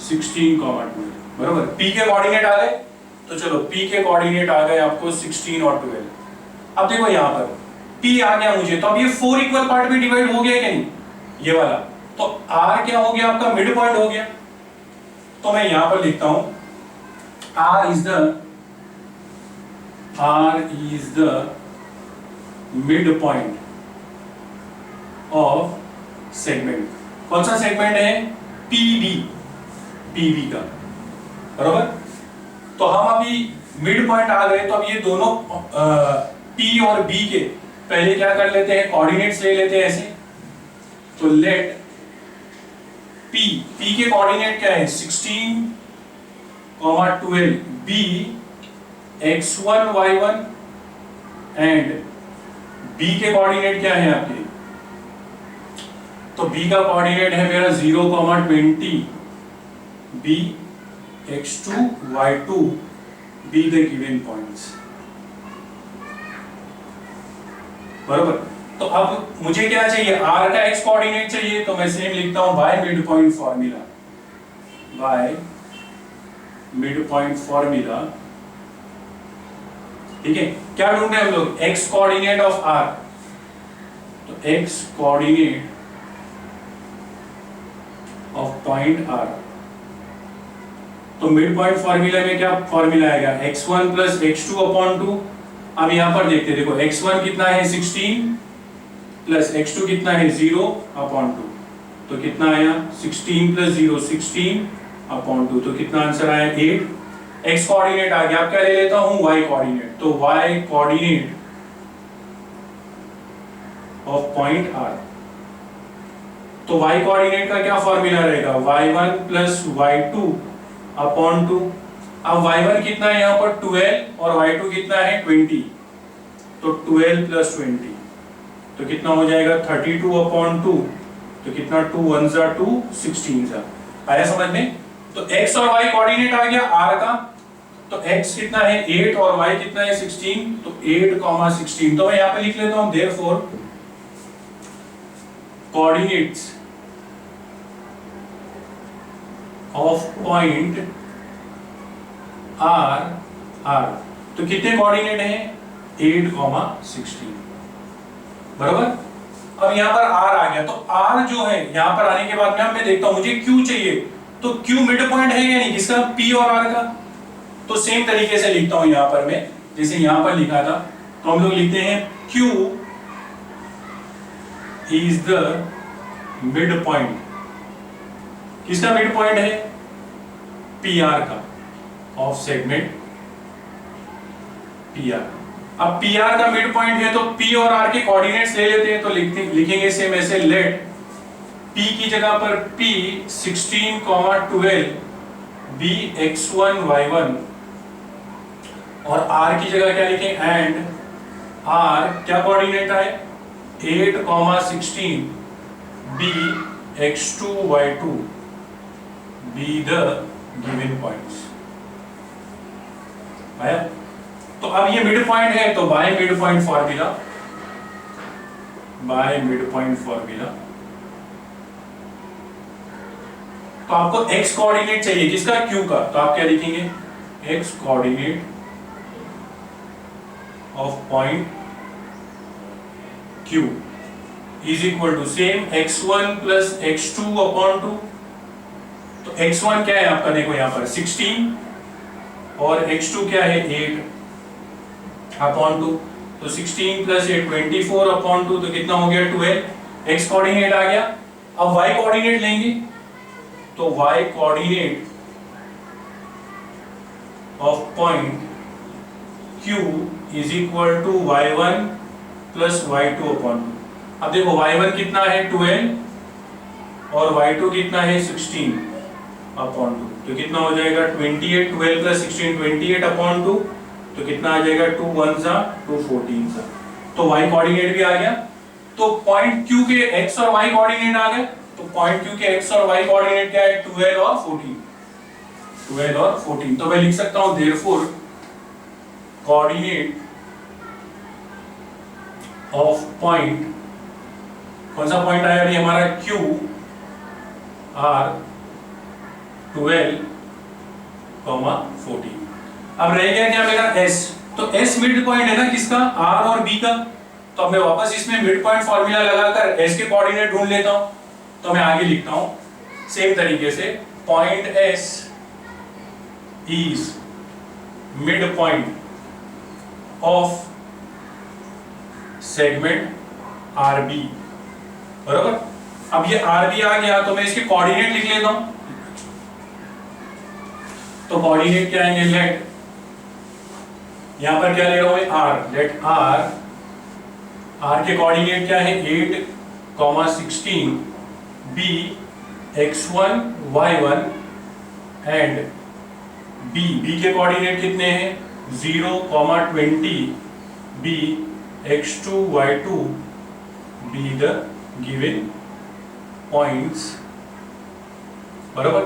16, 12, बरोबर। P के कोऑर्डिनेट आ गए, तो चलो P के कोऑर्डिनेट आ गए आपको 16 और 12। अब देखो यहां पर P आ गया मुझे, तो अब ये 4 इक्वल पार्ट में डिवाइड हो गया कि नहीं, ये वाला, तो R क्या हो गया आपका मिड पॉइंट हो गया। तो मैं यहां पर लिखता हूं R is the midpoint of segment. कौन सा सेगमेंट है? पीबी, पीबी का, बरोबर। तो हम अभी मिड पॉइंट आ गए, तो अब ये दोनों पी और बी के पहले क्या कर लेते हैं, कोऑर्डिनेट्स ले लेते हैं ऐसे। तो लेट पी, पी के कोऑर्डिनेट क्या है? 16, 12, be x1 y1 and B के कोऑर्डिनेट क्या है आपके? तो बी का कोऑर्डिनेट है मेरा 0, 20, be x2 y2 be the given points, बरोबर। तो अब मुझे क्या चाहिए? r का x कोऑर्डिनेट चाहिए, तो मैं सेम लिखता हूं bye mid point formula, by mid point formula, ठीक है। क्या ढूंढ रहे हैं हम लोग? x कोऑर्डिनेट ऑफ r, तो x coordinate of point r। तो मिड पॉइंट फॉर्मूला में क्या फॉर्मूला आएगा? x1 plus x2 upon 2। अब यहां पर देखते हैं, देखो x1 कितना है 16 प्लस x2 कितना है 0 अपॉन 2, तो कितना आया? 16 प्लस 0 16 अपॉन 2, तो कितना आंसर आया? 8। x कोऑर्डिनेट आ गया। अब क्या ले लेता हूं? y कोऑर्डिनेट, तो y coordinate of point r। तो y कोऑर्डिनेट का क्या फॉर्मूला रहेगा? y1 plus y2 upon 2। अब y1 कितना है यहाँ पर? 12 और y2 कितना है? 20, तो 12 प्लस 20, तो कितना हो जाएगा? 32 अपॉन 2, तो कितना? 2 1 जा 2 16 जा। आया समझ में? तो x और y कोऑर्डिनेट आ गया r का, तो x कितना है 8 और y कितना है 16, तो 8, 16। तो मैं यहाँ पे लिख लेता हूँ therefore coordinates of point r, तो कितने कोऑर्डिनेट हैं? 8, 16, बराबर। अब यहाँ पर r आ गया, तो r जो है यहाँ पर आने के बाद में मैं देखता हूं मुझे q चाहिए, तो q मिड पॉइंट है या नहीं? किसका? p और r का। तो सेम तरीके से लिखता हूं यहाँ पर मैं, जैसे यहाँ पर लिखा था, तो हम लोग लिखते हैं q is the mid point. किसका मिड पॉइंट है? PR का, ऑफ सेगमेंट PR। अब PR का मिड पॉइंट है, तो P और R के कोऑर्डिनेट्स ले लेते हैं, तो लिखेंगे सेम ऐसे, लेट P की जगह पर P 16, 12 B x1 y1, और R की जगह क्या लिखें? एंड R क्या कोऑर्डिनेट है? 8, 16 B x2 y2 be the given points। आया? तो अब ये मिड पॉइंट है, तो bye mid point formula, by mid point formula, तो आपको x कोऑर्डिनेट चाहिए, किसका? q का, तो आप क्या लिखेंगे? x coordinate of point q is equal to same x1 plus x2 upon 2। तो x1 क्या है आपका? देखो यहाँ पर 16 और x2 क्या है? 8 अपॉन 2, तो 16 प्लस 8 24 अपॉन 2, तो कितना हो गया? 12। x कोऑर्डिनेट आ गया। अब y कोऑर्डिनेट लेंगे, तो y coordinate of point q is equal to y1 plus y2 upon 2। अब देखो y1 कितना है? 12 और y2 कितना है? 16 अपॉन 2, तो कितना हो जाएगा? 28। 12 प्लस 16 28 अपॉन 2, तो कितना आ जाएगा? 2 1 जा 2 14 जा। तो y कोऑर्डिनेट भी आ गया। तो पॉइंट q के x और y कोऑर्डिनेट आ गए, तो पॉइंट q के x और y कोऑर्डिनेट क्या है? 12 और 14, 12 और 14। तो मैं लिख सकता हूं therefore कोऑर्डिनेट ऑफ पॉइंट, कौन सा पॉइंट आया अभी हमारा? q r 12, 14। अब रह गया क्या मेरा? s। तो s मिड पॉइंट है ना किसका? r और b का। तो अब मैं वापस इसमें मिड पॉइंट फॉर्मूला लगाकर s के कोऑर्डिनेट ढूंढ लेता हूं। तो मैं आगे लिखता हूं सेम तरीके से, point s is mid point of segment RB, बराबर। अब ये r भी आ गया तो मैं इसके कोऑर्डिनेट लिख लेता हूं। तो कोऑर्डिनेट क्या आएंगे, लेट यहां पर क्या ले रहा हूं मैं r, लेट r के कोऑर्डिनेट क्या है 8,16 b x1 y1 and b के कोऑर्डिनेट कितने हैं 0,20 b x2 y2 be the given points, बराबर,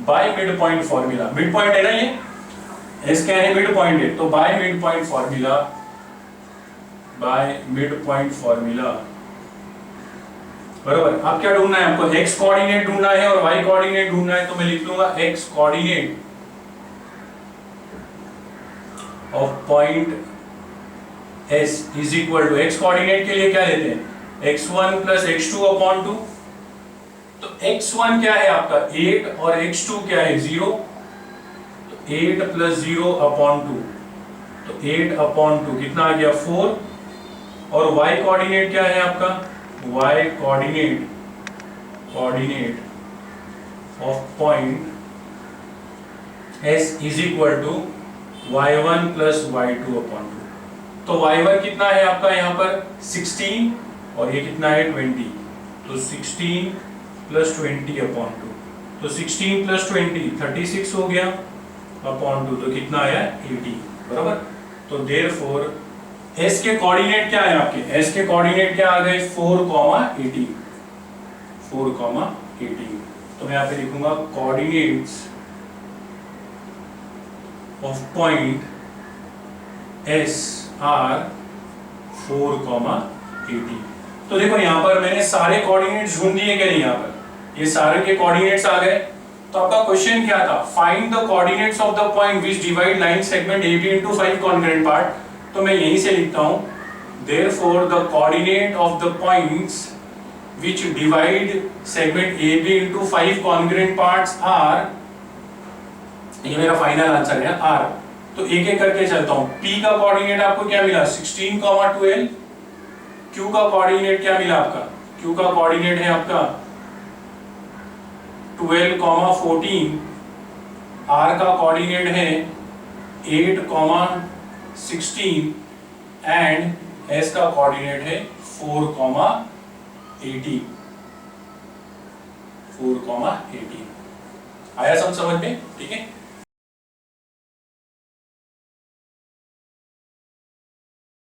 bye mid point formula. Mid point है ना ये, एस क्या है मिड पॉइंट है, तो bye mid point formula, by mid point formula, बराबर। अब क्या ढूंढना है आपको, एक्स कोऑर्डिनेट ढूंढना है और वाई कोऑर्डिनेट ढूंढना है, तो मैं लिख लूंगा x coordinate of point S is equal to, x coordinate के लिए क्या लेते हैं x1 प्लस x2 अपॉन 2, तो x1 क्या है आपका 8 और x2 क्या है 0, तो 8 प्लस 0 अपॉन 2, तो 8 अपॉन 2 कितना आ गया 4, और y कोऑर्डिनेट क्या है आपका, y coordinate of point S is equal to y1 plus y2 upon 2, तो y1 कितना है आपका यहाँ पर 16 और ये कितना है 20, तो 16 प्लस 20 अपॉन 2, तो 16 प्लस 20 36 हो गया अपॉन 2, तो कितना आया 80, बराबर। तो देयरफॉर s के कोऑर्डिनेट क्या है आपके, s के कोऑर्डिनेट क्या आ गए 4,18, 4,18, तो मैं यहाँ पे लिखूंगा coordinates of point s are 4,18। तो देखो यहां पर मैंने सारे कोऑर्डिनेट्स ढूंढ दिए क्या नहीं, यहां पर ये सारे के कोऑर्डिनेट्स आ गए। तो आपका क्वेश्चन क्या था, find the coordinates of the point which divide line segment AB into 5 congruent part, तो मैं यहीं से लिखता हूं therefore the coordinate of the points which divide segment AB into 5 congruent parts are, ये मेरा फाइनल आंसर है आर। तो एक एक करके चलता हूं, P का कोऑर्डिनेट आपको क्या मिला 16,12, Q का कोऑर्डिनेट क्या मिला आपका, Q का कोऑर्डिनेट है आपका 12,14, R का कोऑर्डिनेट है 8,16 एंड S का कोऑर्डिनेट है 4,18, 4,18। आया सब समझ में, ठीक है।